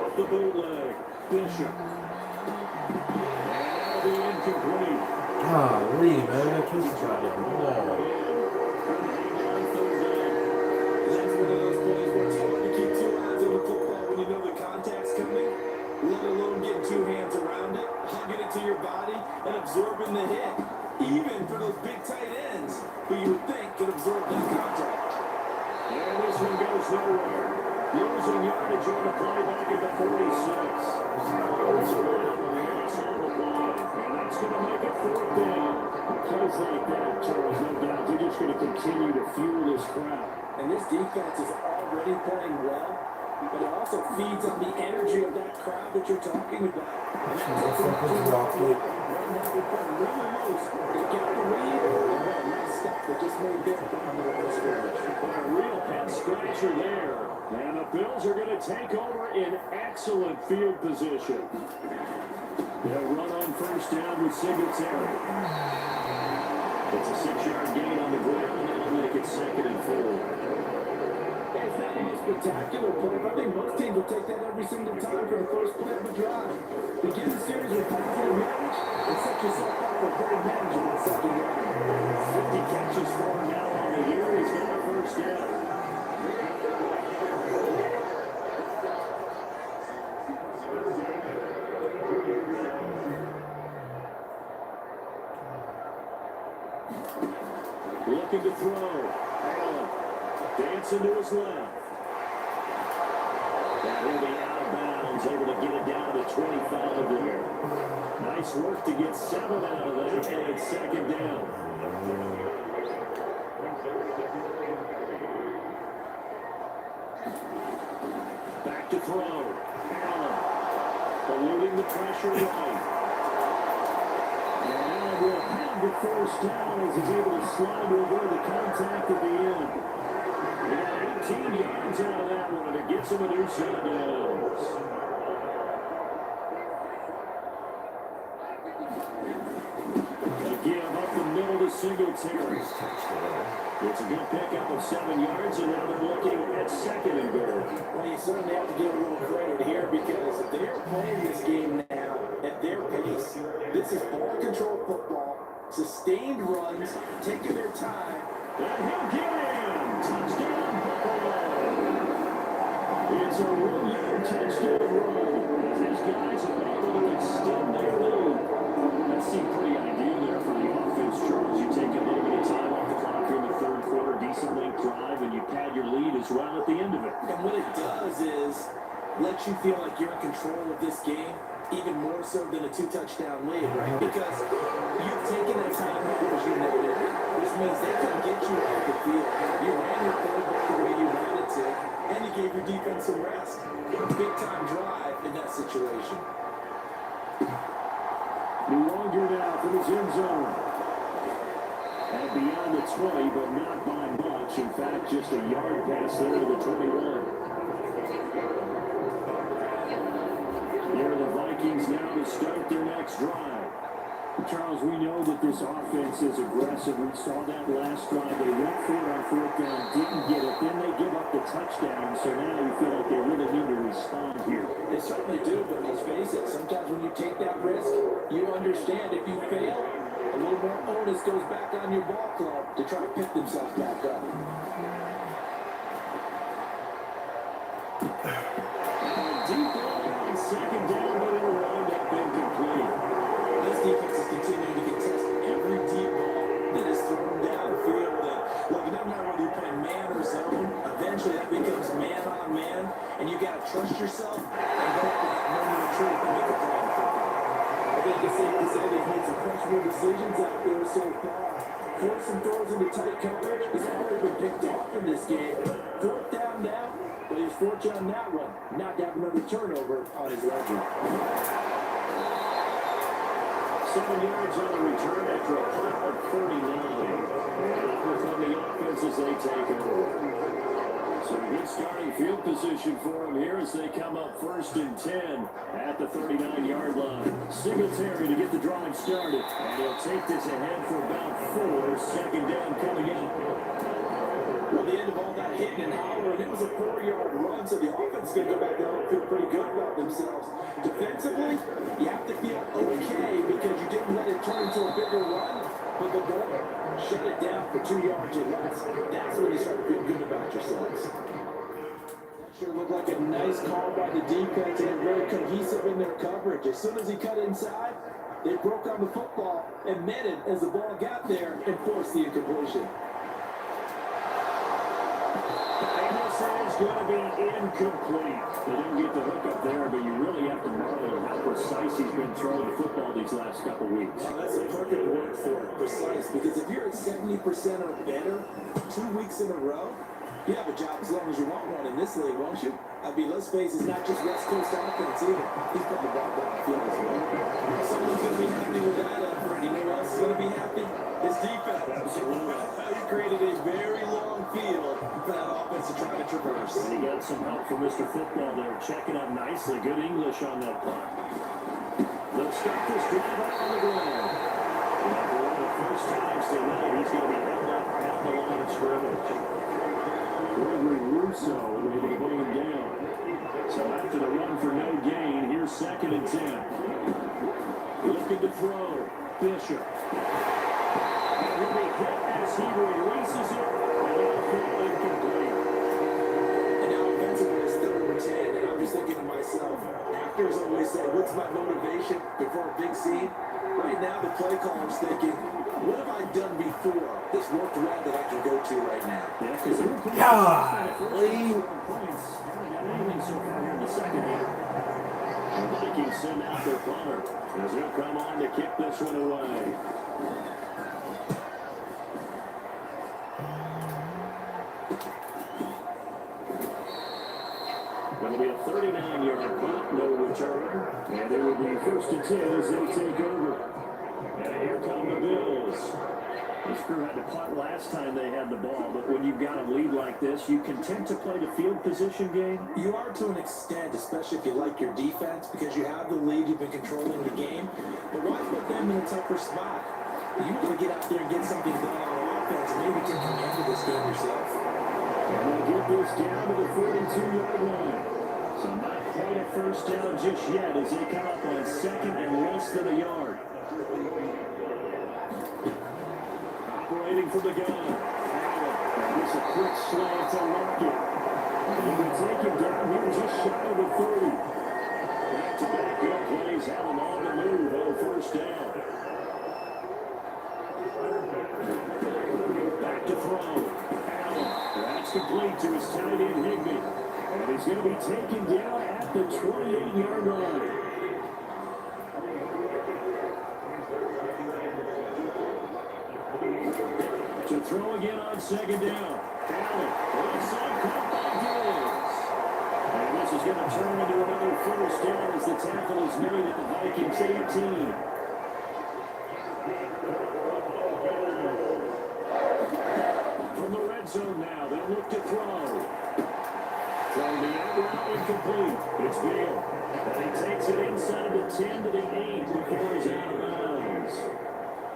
Off the bootleg, Bishop. And that'll be incomplete. Golly, man. Kiss the goddamn ball. That's one of those plays where it's hard to keep 2 eyes on the football when you know the contact's coming, let alone getting 2 hands around it, hugging it to your body, and absorbing the hit. Even for those big tight ends who you would think could absorb that contact. And this one goes nowhere. Losing yardage on the play back at the 46. And that's going to make it 4th down. Plays like that, Charles, no doubt, they're just going to continue to fuel this crowd. And this defense is already playing well, but it also feeds on the energy of that crowd that you're talking about. And that's what right now we're playing really loose. They get the lead, and that nice stop that just made their down the line of scrimmage. A real head scratcher there. And the Bills are going to take over in excellent field position. They'll run on 1st down with Singletary. It's a 6-yard gain on the ground, and it'll make it 2nd and 4. It's not the most spectacular play, but I think most teams will take that every single time for the first play of the drive. Begin the series with positive yardage and set yourself up for very manageable 2nd down. 50 catches for him now on the year. He's got a 1st down. Looking to throw. Allen dancing to his left. That will be out of bounds. Able to get it down to 25 there. Nice work to get 7 out of that, and it's 2nd down. Back to throw. Allen eluding the pressure right. And will have the 1st down as he's able to slide over the contact at the end. He got 18 yards out of that one, and it gets him a new set of downs. Give up the middle to Singletary. It's a good pickup of 7 yards, and now they're looking at 2nd and goal. Well, you certainly have to give a little credit here because they're playing this game now at their pace. This is ball control football, Sustained runs, taking their time. And he'll get in. Touchdown, Buffalo. It's a 1-yard touchdown run. As these guys are able to extend their lead. That seemed pretty ideal there for the offense, Charles. You take a little bit of time off the clock here in the third quarter, decent length drive, and you pad your lead as well at the end of it. And what it does is let you feel like you're in control of this game, even more so than a 2-touchdown lead, right? Because you've taken that time off, as you noted, which means they can get you off the field. You ran your quarterback the way you wanted to, and you gave your defense some rest. Big-time drive in that situation. Longer now from his end zone. And beyond the 20, but not by much. In fact, just a yard pass there to the 21. Here are the Vikings now to start their next drive. Charles, we know that this offense is aggressive. We saw that last drive. They went for it on fourth down, didn't get it. Then they give up the touchdown. So now you feel like they really need to respond here. They certainly do, but let's face it, sometimes when you take that risk, you understand if you fail, a little more onus goes back on your ball club to try to pick themselves back up. Deep on second down, but it'll wind up incomplete. This defense is continuing to contest every deep ball that is thrown downfield. And look, it doesn't matter whether you're playing man or zone. Eventually, that becomes man on man, and you got to trust yourself and go up to that moment of truth and make a play in football. I think it's safe to say they've made some questionable decisions out there so far. Forcing throws into tight coverage has already been picked off in this game. Fourth down now, but he's fortunate on that one. Not to have another turnover on his ledger. 7 yards on the return after a punt of 39. From the offense as they take it over. So good starting field position for them here as they come up 1st and 10 at the 39-yard line. Singletary to get the drive started. And they'll take this ahead for about 4. Second down coming up. Well, the end of all that hitting and hollering, it was a 4-yard run, so the offense is going to go back down and feel pretty good about themselves. Defensively, you have to feel okay because you didn't let it turn into a bigger run, but the goal, shut it down for 2 yards or less. That's when you start to feel good about yourselves. That sure looked like a nice call by the defense, and they're very cohesive in their coverage. As soon as he cut inside, they broke on the football and met it as the ball got there and forced the incompletion. It's going to be incomplete. They didn't get the hook up there, but you really have to marvel at how precise he's been throwing the football these last couple weeks. Well, that's a perfect word for it, precise, because if you're at 70% or better 2 weeks in a row, you have a job as long as you want one in this league, won't you? I mean, let's face it, it's not just West Coast offense either. He's putting the ball down the field as well. Someone's going to be happy with that effort. You know what's going to be happy? His defense. Absolutely. He created a very long field for that offense to try to traverse. And he got some help from Mr. Football there, checking up nicely. Good English on that punt. They'll start this drive out on the ground. And for one of the first times tonight, he's going to be held up at the line of scrimmage. Gregory Russo able to bring him down. So after the run for no gain, here's 2nd and 10. Looking to throw. Bishop. And he'll be hit as he releases it. And it'll fall incomplete. And now offensively, it's 3rd and 10. And I'm just thinking to myself, actors always say, what's my motivation before a big scene? Right now, the play caller's thinking, what have I done before that's worked well that I can go to right now? Yeah, because they're putting points. Haven't got anything so far here in the second half. The Vikings send out their punter as he'll come on to kick this one away. It'll be a 39-yard punt, no return. And it will be 1st and 10 as they take over. And here come the Bills. This crew had to punt last time they had the ball, but when you've got a lead like this, you content to play the field position game? You are to an extent, especially if you like your defense, because you have the lead, you've been controlling the game. But why put them in a tougher spot? You want to get out there and get something done on offense, and maybe take command of this game yourself. And they'll get this down to the 42-yard line. So not quite a first down just yet as they come up on 2nd and less than a yard. from the gun. And it's a quick slant to Lockett. He will take him down here just shy of the 30. Back-to-back good plays have him on the move on first down. Back to throw. That's complete to his tight end, Higbee. And he's going to be taken down at the 28-yard line. To throw again on second down. Allen, onside, caught by Diggs. And this is going to turn into another first down as the tackle is made at the Vikings 18. From the red zone now, they'll look to throw. From the end route, incomplete. It's Beal. And he takes it inside the 10 to the 8 before he's out of bounds.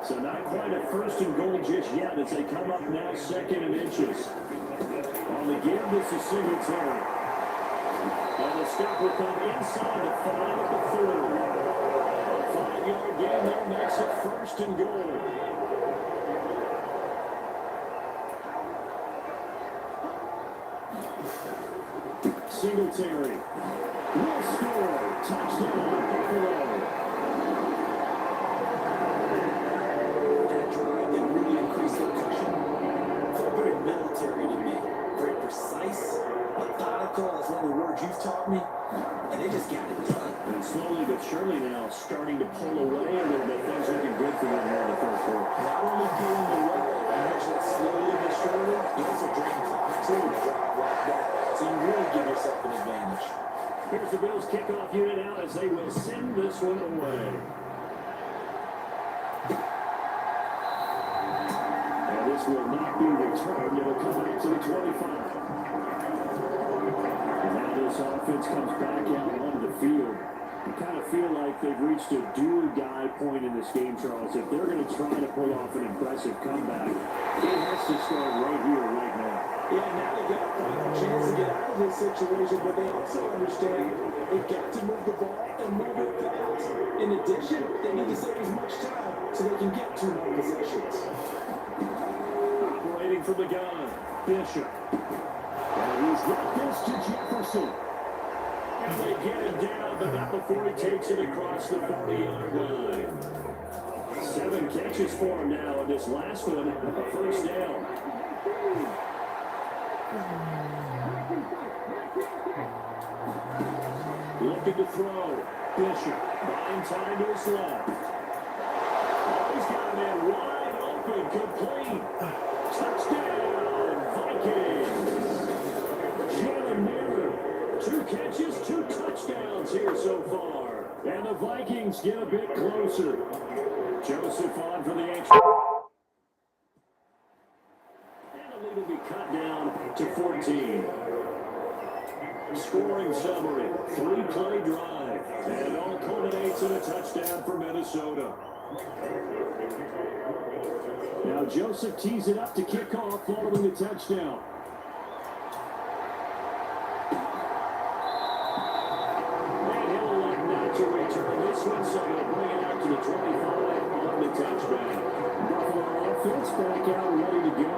So not quite a first and goal just yet as they come up now second and inches. On the give, this is Singletary. And the stop will come inside the 5 of the 3rd. A 5-yard gain there makes it first and goal. Singletary will score. Touchdown, Buffalo. That drive that really increased their cushion felt very military to me. Very precise, methodical, that's one of the words you've taught me. And they just got it done. And slowly but surely now starting to pull away a little bit. Things looking good for them here in the third quarter. Not only pulling away, I mentioned it slowly but surely, you also drain clock too, to drive like that. So you really give yourself an advantage. Here's the Bills kickoff unit out as they will send this one away. And this will not be returned. It'll come back to the 25. And now this offense comes back out onto the field. You kind of feel like they've reached a do-or-die point in this game, Charles. If they're going to try to pull off an impressive comeback, it has to start right here, right now. Yeah, now they've got a final chance to get out of this situation, but they also understand they've got to move the ball and move it fast. In addition, they need to save as much time so they can get 2 more possessions. Operating from the gun, Bishop. And he's got this to Jefferson. And they get him down, but not before he takes it across the 40-yard line. 7 catches for him now, and this last one, a first down. Looking to throw. Bishop buying time to his left. Oh, he's got him in wide open, complete. Touchdown, Vikings. Jalen Miller, 2 catches, 2 touchdowns here so far. And the Vikings get a bit closer. Joseph on for the extra. And the lead will be cut down to 14. Scoring summary, 3-play drive, and it all culminates in a touchdown for Minnesota. Now Joseph tees it up to kick off following the touchdown. And he'll elect not to return this one, so he'll bring it out to the 25 on the touchback. Buffalo offense back out ready to go.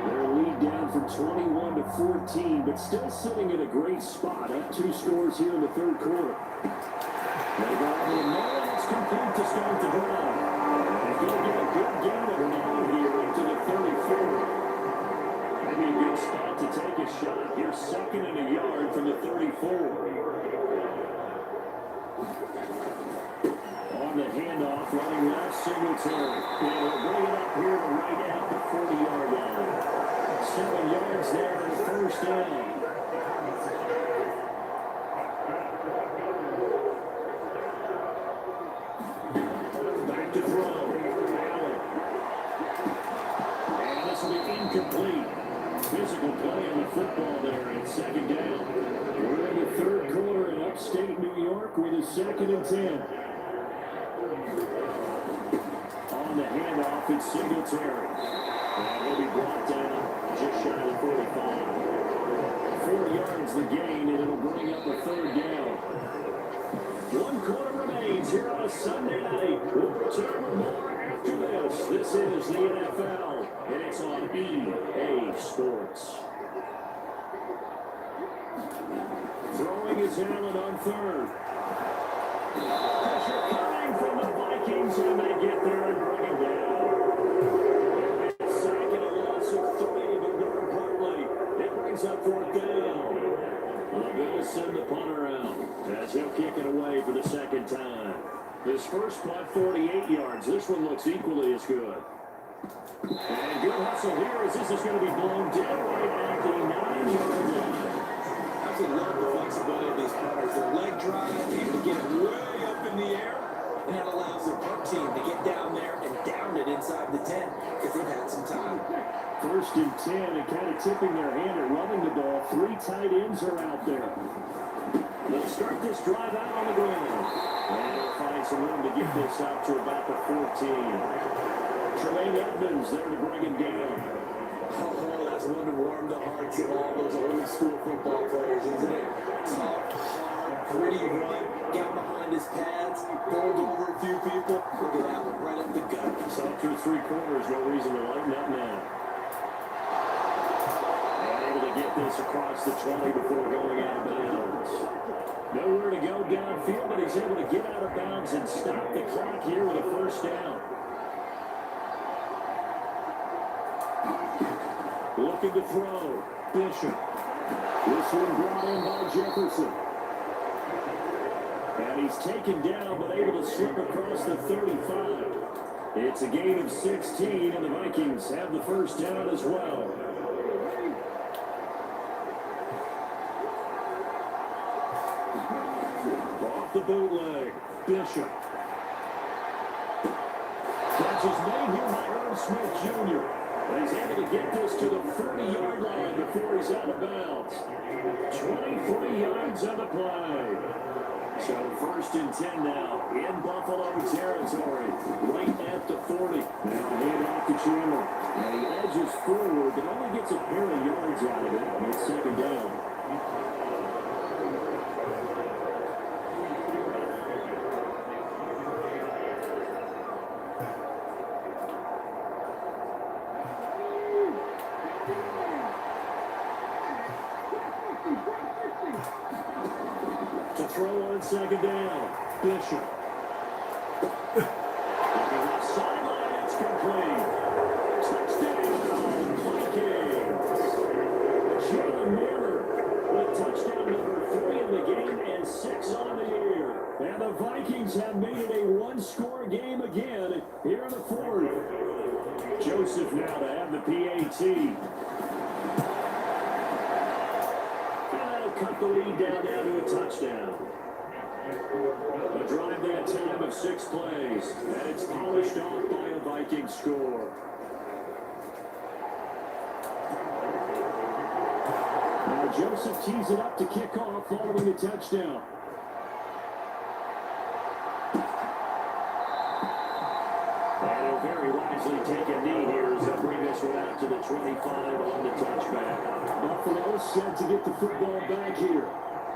Their lead down from 21 to 14, but still sitting in a great spot. Up 2 scores here in the third quarter. They got over the middle, and it's complete to start the drive. And he'll get a good gain of 9 here into the 34. Maybe a good spot to take a shot. You're 2nd and a yard from the 34. On the handoff, running left, Singletary. And he'll bring it up here to right at the 40-yard line. 7 yards there and a first down. Back to throw. Allen. And this will be incomplete. Physical play on the football there at 2nd down. We're in the third quarter in upstate New York with a 2nd and 10. On the handoff, it's Singletary. And he'll be brought down just shy of 45. 4 yards the gain, and it'll bring up a 3rd down. 1 quarter remains here on a Sunday night. We'll return with more after this is the NFL, and it's on EA Sports. Throwing is Allen on third. Pressure coming from the Vikings, and they get there and bring him down. It's second, a loss of 3, but more importantly, it brings up fourth down. The Bills send the punter out as he'll kick it away for the second time. His first punt, 48 yards. This one looks equally as good. And good hustle here as this is going to be blown down right at the 9-yard line. I absolutely love the flexibility of these punters. Their leg drive, able to get it way up in the air, and that allows their punt team to get down there and down it inside the 10 because they've had some time. First and 10, and kind of tipping their hand at running the ball. 3 tight ends are out there. They'll start this drive out on the ground. And they'll find some room to get this out to about the 14. Tremaine Edmonds there to bring him down. Oh, that's one to warm the hearts of all those old school football players, isn't it? Tough, hard, gritty run, got behind his pads, bowled over a few people. Look at that one, right up the gut. So through 3 quarters, no reason to lighten up now. And able to get this across the 20 before going out of bounds. Nowhere to go downfield, but he's able to get out of bounds and stop the clock here with a first down. Looking to throw. Bishop. This one brought in by Jefferson. And he's taken down, but able to slip across the 35. It's a gain of 16, and the Vikings have the first down as well. Off the bootleg. Bishop. Catch is made here by Irv Smith Jr. He's able to get this to the 30-yard line before he's out of bounds. 23 yards on the play. So first and 10 now in Buffalo territory, right at the 40. Now hand off to Chandler. And he edges forward, but only gets a pair of yards out of it. And it's second down. To throw on second down. Bishop. Looking left sideline, it's complete. Touchdown, Vikings. Jalen Miller with touchdown number 3 in the game and 6 on the year. And the Vikings have made it a one-score game again here in the fourth. Joseph now to have the PAT. Cut the lead down now to a touchdown. A drive that time of 6 plays, and it's polished off by a Viking score. Now Joseph tees it up to kick off following the touchdown. And he'll very wisely take a knee here as they bring this one out to the 25 on the touchback. Buffalo set to get the football back here.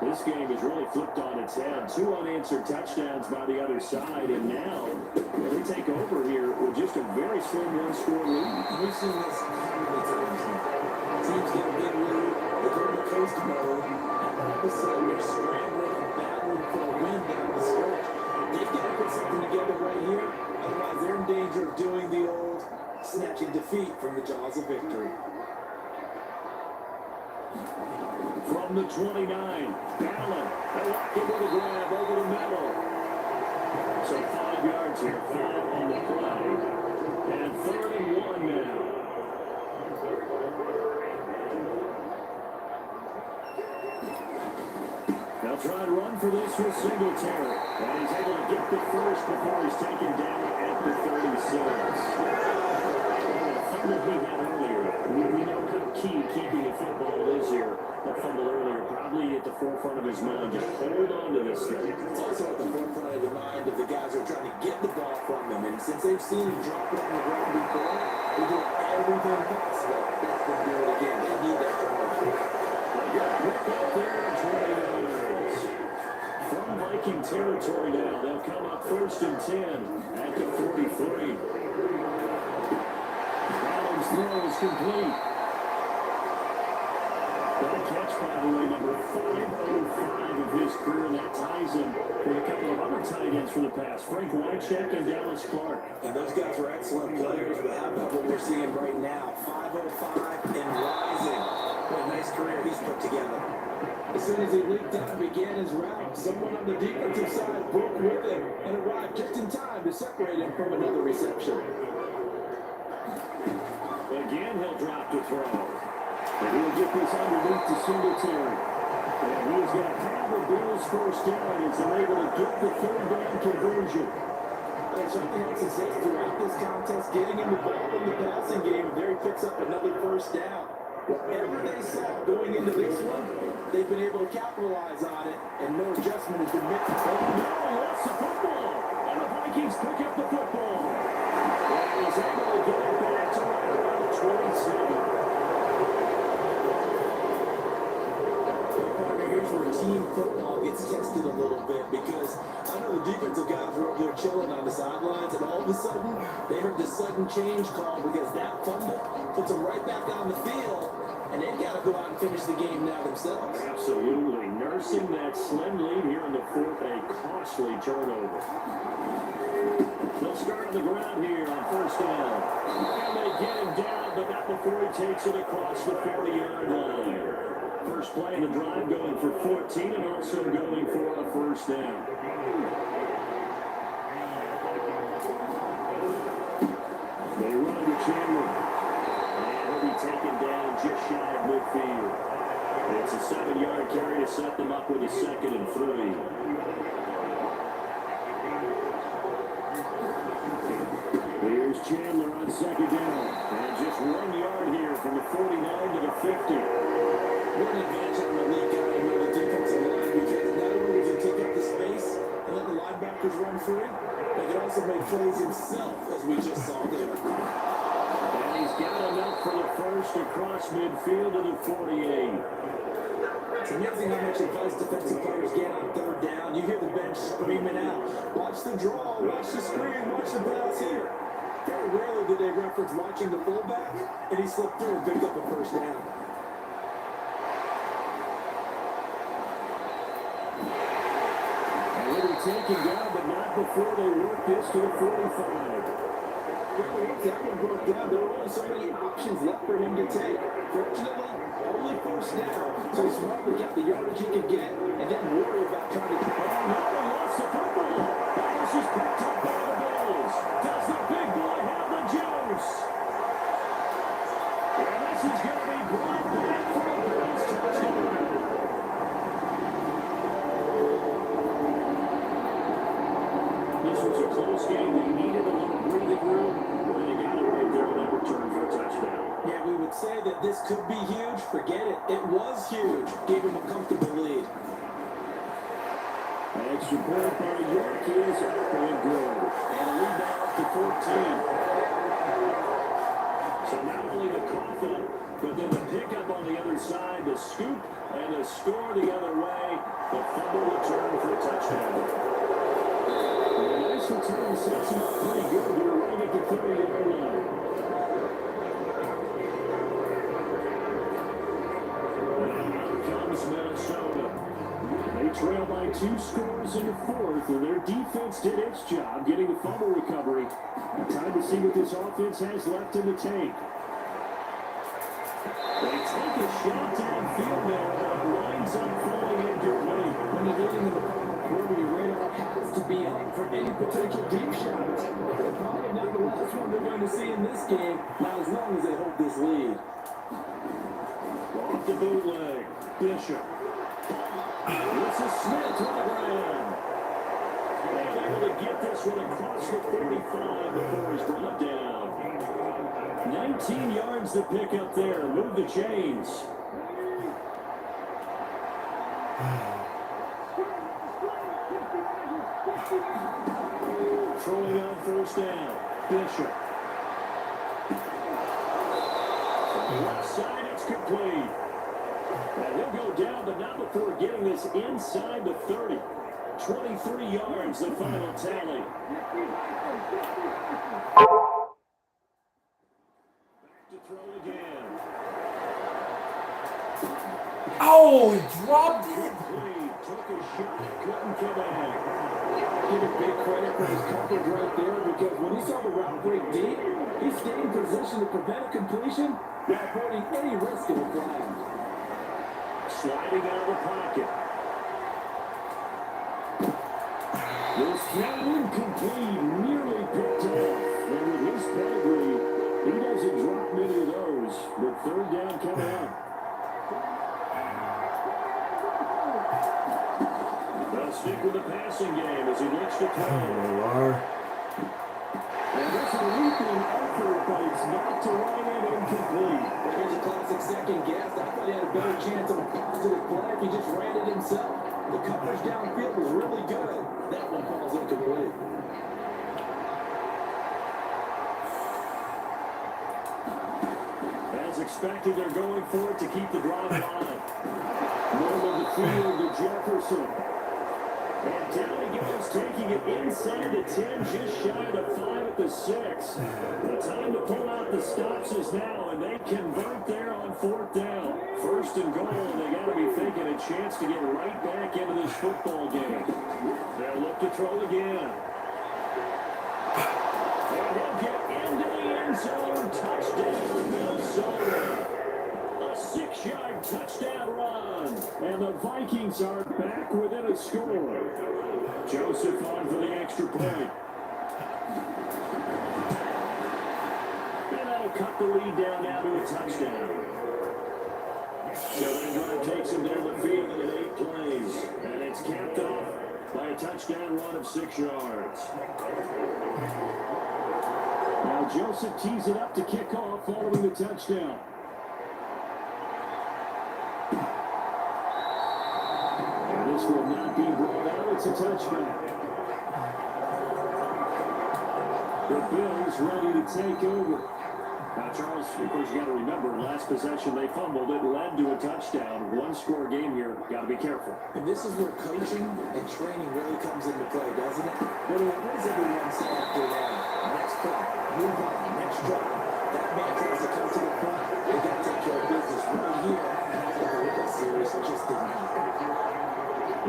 This game has really flipped on its head. 2 unanswered touchdowns by the other side, and now they take over here with just a very slim one-score lead. We've seen this many times now. Teams get a big lead, they go to coast mode, and all of a sudden they're scrambling and battling for a win down the stretch. They've got to put something together right here, otherwise they're in danger of doing the old snatching defeat from the jaws of victory. From the 29, Allen, they lock it with a grab over the middle. So 5 yards here, 5 on the play. And 3rd and 1 now. They'll try to run for this with Singletary. And he's able to get the first before he's taken down at the 36. Fumble he had earlier. We know how key keeping the football is here. That fumble earlier probably at the forefront of his mind. Just hold on to this thing. It's also at the forefront of the mind of the guys who are trying to get the ball from him. And since they've seen him drop it on the ground before, they do everything possible to let them do it again. They need that turnover. They got picked up there at 20 yards. From Vikings Viking territory now. They'll come up 1st and 10 at the 43. Allen's throw is complete. That catch, by the way, number 505 of his career, and that ties him with a couple of other tight ends for the past. Frank Wycheck and Dallas Clark. And those guys were excellent players, but how about what we're seeing right now? 505 and rising. What a nice career he's put together. As soon as he leaped out and began his route, someone on the defensive side broke with him and arrived just in time to separate him from another reception. Again, he'll drop to throw. And he'll get this underneath to Singletary. And he's going to have the Bills' first down as they're able to get the 3rd down conversion. There's something else that says throughout this contest, getting him the ball in the passing game, there he picks up another first down. Whatever they saw going into this one, they've been able to capitalize on it, and no adjustment has been made. Oh, no, that's the football. And the Vikings pick up the football. And he's able to get it back to right around the 27. Here's where team football gets tested a little bit, because I know the defensive guys were over there chilling on the sidelines, and all of a sudden they heard this sudden change call because that fumble puts them right back on the field, and they've got to go out and finish the game now themselves. Absolutely. Nursing that slim lead here in the 4th, a costly turnover. They'll start on the ground here on 1st down. And they get him down, but not before he takes it across the 40-yard line. First play in the drive going for 14 and also going for a 1st down. They run to Chandler. And he'll be taken down just shy of midfield. It's a 7-yard carry to set them up with a 2nd and 3. Here's Chandler on 2nd down. And just 1 yard here from the 49 to the 50. What an advantage on the league guy and the defensive line, because not only does he take up the space and let the linebackers run free, but he can also make plays himself, as we just saw there. And he's got enough for the 1st across midfield to the 48. It's amazing how much advice defensive players get on 3rd down. You hear the bench screaming out, watch the draw, watch the screen, watch the pass here. Very rarely do they reference watching the fullback, and he slipped through and picked up a 1st down. Taken down, but not before they work this to the 45. Once that one broke down, there were only so many options left for him to take. Fortunately, only 1st down, so he's smart to get the yardage he could get and then worry about trying to... Oh, no, he lost the football. This is picked up by the Bills. Does the big boy have the juice? And this is going to be brought back for a Bills touchdown. This was a close game. They needed a little breathing room, but they got it right there on that return for a touchdown. Yeah, we would say that this could be huge. Forget it. It was huge. Gave him a comfortable lead. Extra point by York is up and good. And a lead now up to 14. So not only the cough up, but then the pickup on the other side, the scoop, and the score the other way. The fumble return for a touchdown. Nice return, sets him up pretty good here, right at the 30-yard line. Now comes Minnesota. They trail by 2 scores in the 4th, and their defense did its job getting the fumble recovery. Time to see what this offense has left in the tank. They take a shot downfield there, but it winds up falling incomplete. When you're leading in the final quarter, your radar has to be up for any potential deep shots. They're probably not the last one they're going to see in this game, not as long as they hold this lead. Off the bootleg, Bishop. This is Smith on the ground. And able to get this one across the 35 before he's brought down. 19 yards to pick up there. Move the chains. Throwing on 1st down. Bishop. Left side, it's complete. And he'll go down, but not before getting this inside the 30. 23 yards, the final tally. To throw again. Oh, he dropped it. Took a shot, couldn't connect. Give it big credit for his coverage right there, because when he saw the route break deep, he stayed in position to prevent a completion while avoiding any risk of a flag. Sliding out of the pocket. This throw incomplete, nearly picked off. And with his pedigree, he doesn't drop many of those. But third down coming up. They'll stick with the passing game as he looks to throw. And this is a leaping effort, but it's not to right and incomplete. Here's a classic second guess. I thought he had a better chance of a positive play if he just ran it himself. The coverage downfield was really good. That one falls incomplete. As expected, they're going for it to keep the drive alive. Middle of the field to Jefferson. And down he goes, taking it inside the 10, just shy of 5 at the 6. The time to pull out the stops is now, and they convert there on fourth down. First and goal, and they got to be thinking a chance to get right back into this football game. They'll look to throw again. And they'll get into the end zone. Touchdown, Minnesota. A 6-yard touchdown run. And the Vikings are back within a score. Joseph on for the extra point. And that'll cut the lead down now to a touchdown. So the drive takes him down the field in 8 plays. And it's capped off by a touchdown run of 6 yards. Now Joseph tees it up to kick off following the touchdown. And this will not be brought out. It's a touchback. The Bills ready to take over. Now, Charles, of course, you got to remember, last possession they fumbled. It led to a touchdown. One-score game here. Got to be careful. And this is where coaching and training really comes into play, doesn't it? What does everyone say after that? Next play, move on, next drive. That man tries to come to the front. They got to take care of business right here. And I think with that series, it just didn't happen.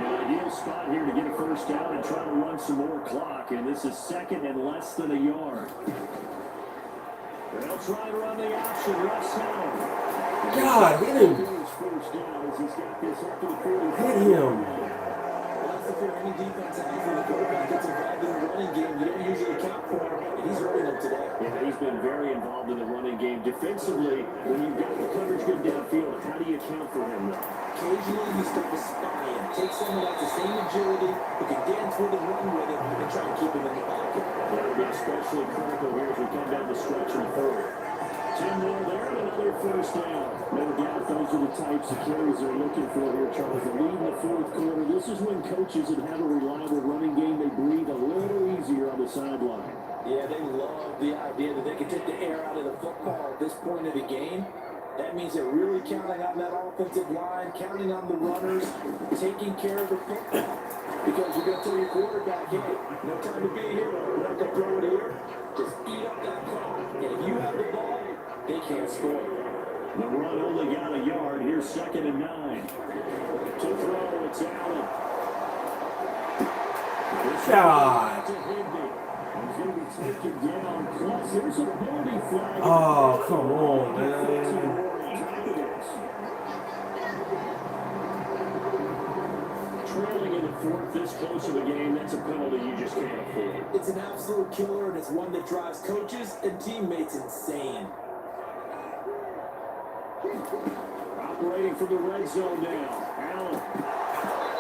An ideal spot here to get a first down and try to run some more clock. And this is second and less than a yard. They'll try to run the option left side. God, hit him. First down as he's got this up to the 40. Hit him. Well, that's the fear any defense has when the quarterback gets involved in the running game. You don't usually account for him, and he's hurting them today. Yeah, he's been very involved in the running game. Defensively, when you've got the coverage good downfield, how do you account for him now? Occasionally, you start to spy him. Take someone that's the same agility, who can dance with him, run with him, and try and keep him in the pocket. That'll be especially critical here as we come down the stretch in the third. 10 more there, and another first down. No doubt those are the types of carries they're looking for here, Charles. The lead in the fourth quarter. This is when coaches that have a reliable running game, they breathe a little easier on the sideline. Yeah, they love the idea that they can take the air out of the football at this point of the game. That means they're really counting on that offensive line, counting on the runners, taking care of the football. Because you're going to tell your quarterback, hey, no time to be here. We're not going to throw it here. Just eat up that clock. And if you have the ball, they can't score. The run only got a yard. Here's second and 9. To throw, it's Allen. God. He's going to be taken down. Plus, there's a penalty flag. Oh, come on, man. Trailing in the fourth, this close to the game, that's a penalty you just can't afford. It's an absolute killer, and it's one that drives coaches and teammates insane. Operating from the red zone now. Allen.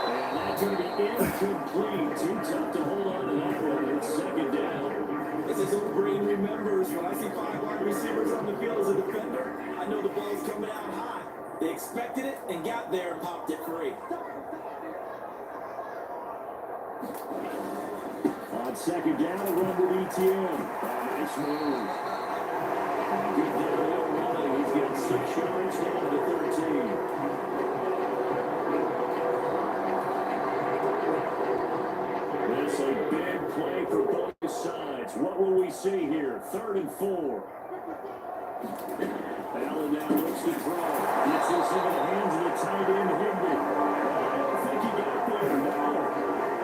And that's going to be incomplete. Too tough to hold on to that one. It's second down. As his old brain remembers, when I see 5 wide receivers on the field as a defender, I know the ball's coming out high. They expected it and got there and popped it free. On second down, a run with ETN. Nice move. Good downhill running. He's got 6 yards down to 13. 3rd and 4. Allen now looks to throw. Gets this into the hands of the tight end, Higbee. I don't think he got there. No.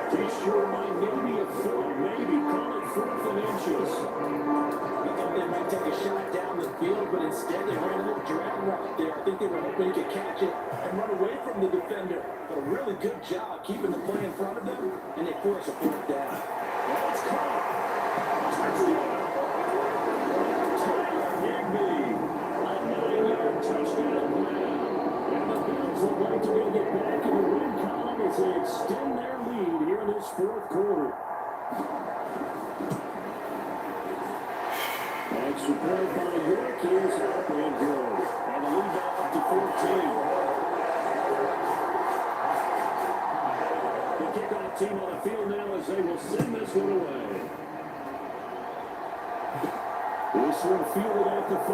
Just short by maybe a foot. Maybe. Call it 4th and inches. I thought they might take a shot down the field, but instead they ran a little drag route there. I think they were hoping he could catch it and run away from the defender. But a really good job keeping the play in front of them, and they force a 4th down. Well, it's caught. Touchdown. Higbee. A 9-yard touchdown grab. And the Bills would like to go get back in the win column as they extend their lead here in this 4th quarter. Next report by York is up and good. And the lead up to 14. The kickoff team on the field now as they will send this one away. This one fielded at the 5.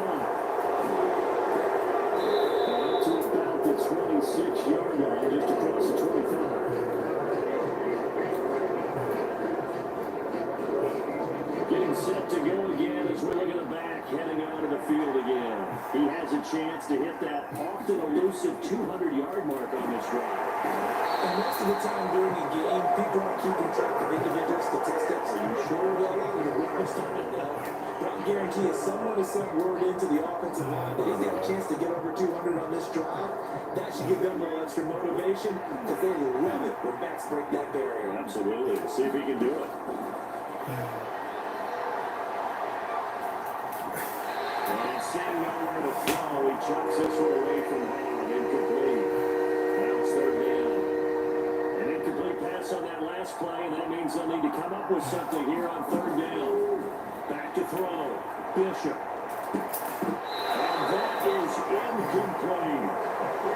Up to about the 26-yard line, just across the 25. Getting set to go again as we're looking at the back, heading out of the field again. He has a chance to hit that often elusive 200-yard mark on this drive. And most of the time during a game, people aren't keeping track of individual statistics. Are you sure they'll allow you to witness time it now? But I guarantee you, someone has sent word into the offensive line that he's got a chance to get over 200 on this drive. That should give them a little extra motivation because they love it when backs break that barrier. Absolutely. See if he can do it. And Sam nowhere to throw. He chucks this one away from home. Incomplete. Now it's 3rd down. An incomplete pass on that last play, and that means they'll need to come up with something here on 3rd down. Back to throw. Bishop. And that is incomplete.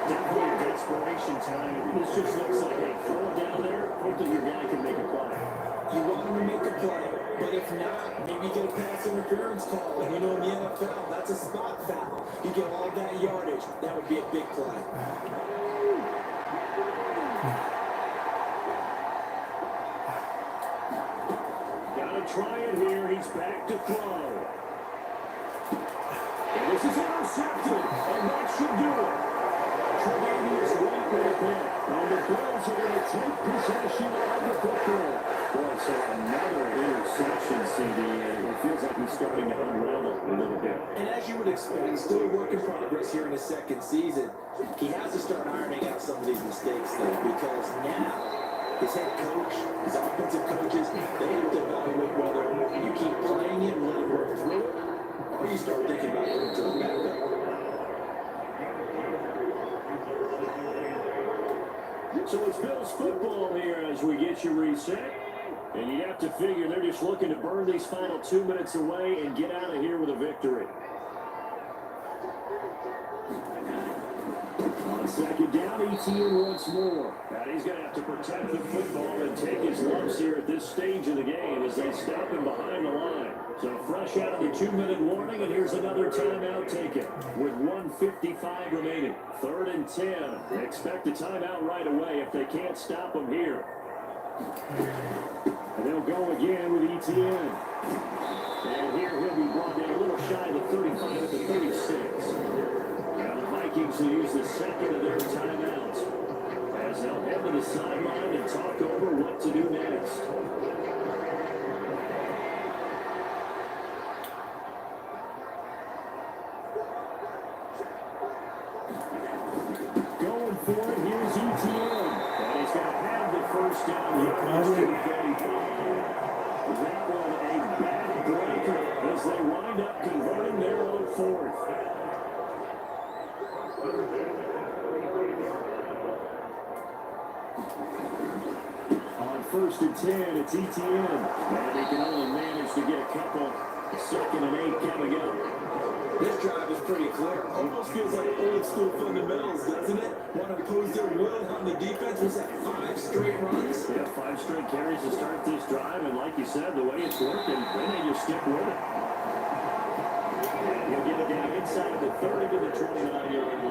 Definitely desperation time. This just looks like a throw it down there. Hope that your guy can make a play. You want him to make a play, but if not, maybe get a pass interference call. And you know, in the NFL, that's a spot foul. You get all that yardage, that would be a big play. Gotta try it here. He's back to throw. And this is intercepted, and that should do it. Tremendous weight right there. And the Bills are going to take possession of the football. Boy, so another interception, CD, and it feels like he's starting to unravel a little bit. And as you would expect, still a work in progress here in his 2nd season. He has to start ironing out some of these mistakes, though, because now his head coach, his offensive coaches, they have to evaluate whether you keep playing it and let it work through it, or you start thinking about going to the backup. So it's Bills football here as we get you reset. And you have to figure they're just looking to burn these final 2 minutes away and get out of here with a victory. On 2nd down, ETN once more. And he's going to have to protect the football and take his lumps here at this stage of the game as they stop him behind the line. So fresh out of the 2-minute warning, and here's another timeout taken with 1:55 remaining. 3rd and 10. Expect a timeout right away if they can't stop him here. And they'll go again with ETN. And here he'll be brought down a little shy of the 35 at the 36. Now the Vikings will use the 2nd of their timeouts as they'll head to the sideline and talk over what to do next. Going for it, here's ETN. And he's going to have the 1st down. That one a bad breaker as they wind up converting their own 4th. On 1st and 10, it's ETN. And he can only manage to get a couple. 2nd and 8 coming up. This drive is pretty clear. Almost feels like old school fundamentals, doesn't it? Want to impose their will on the defense. Was that 5 straight runs? Yeah, 5 straight carries to start this drive, and like you said, the way it's working, then they just stick with it. He'll get it down inside the 30 to the 29-yard line.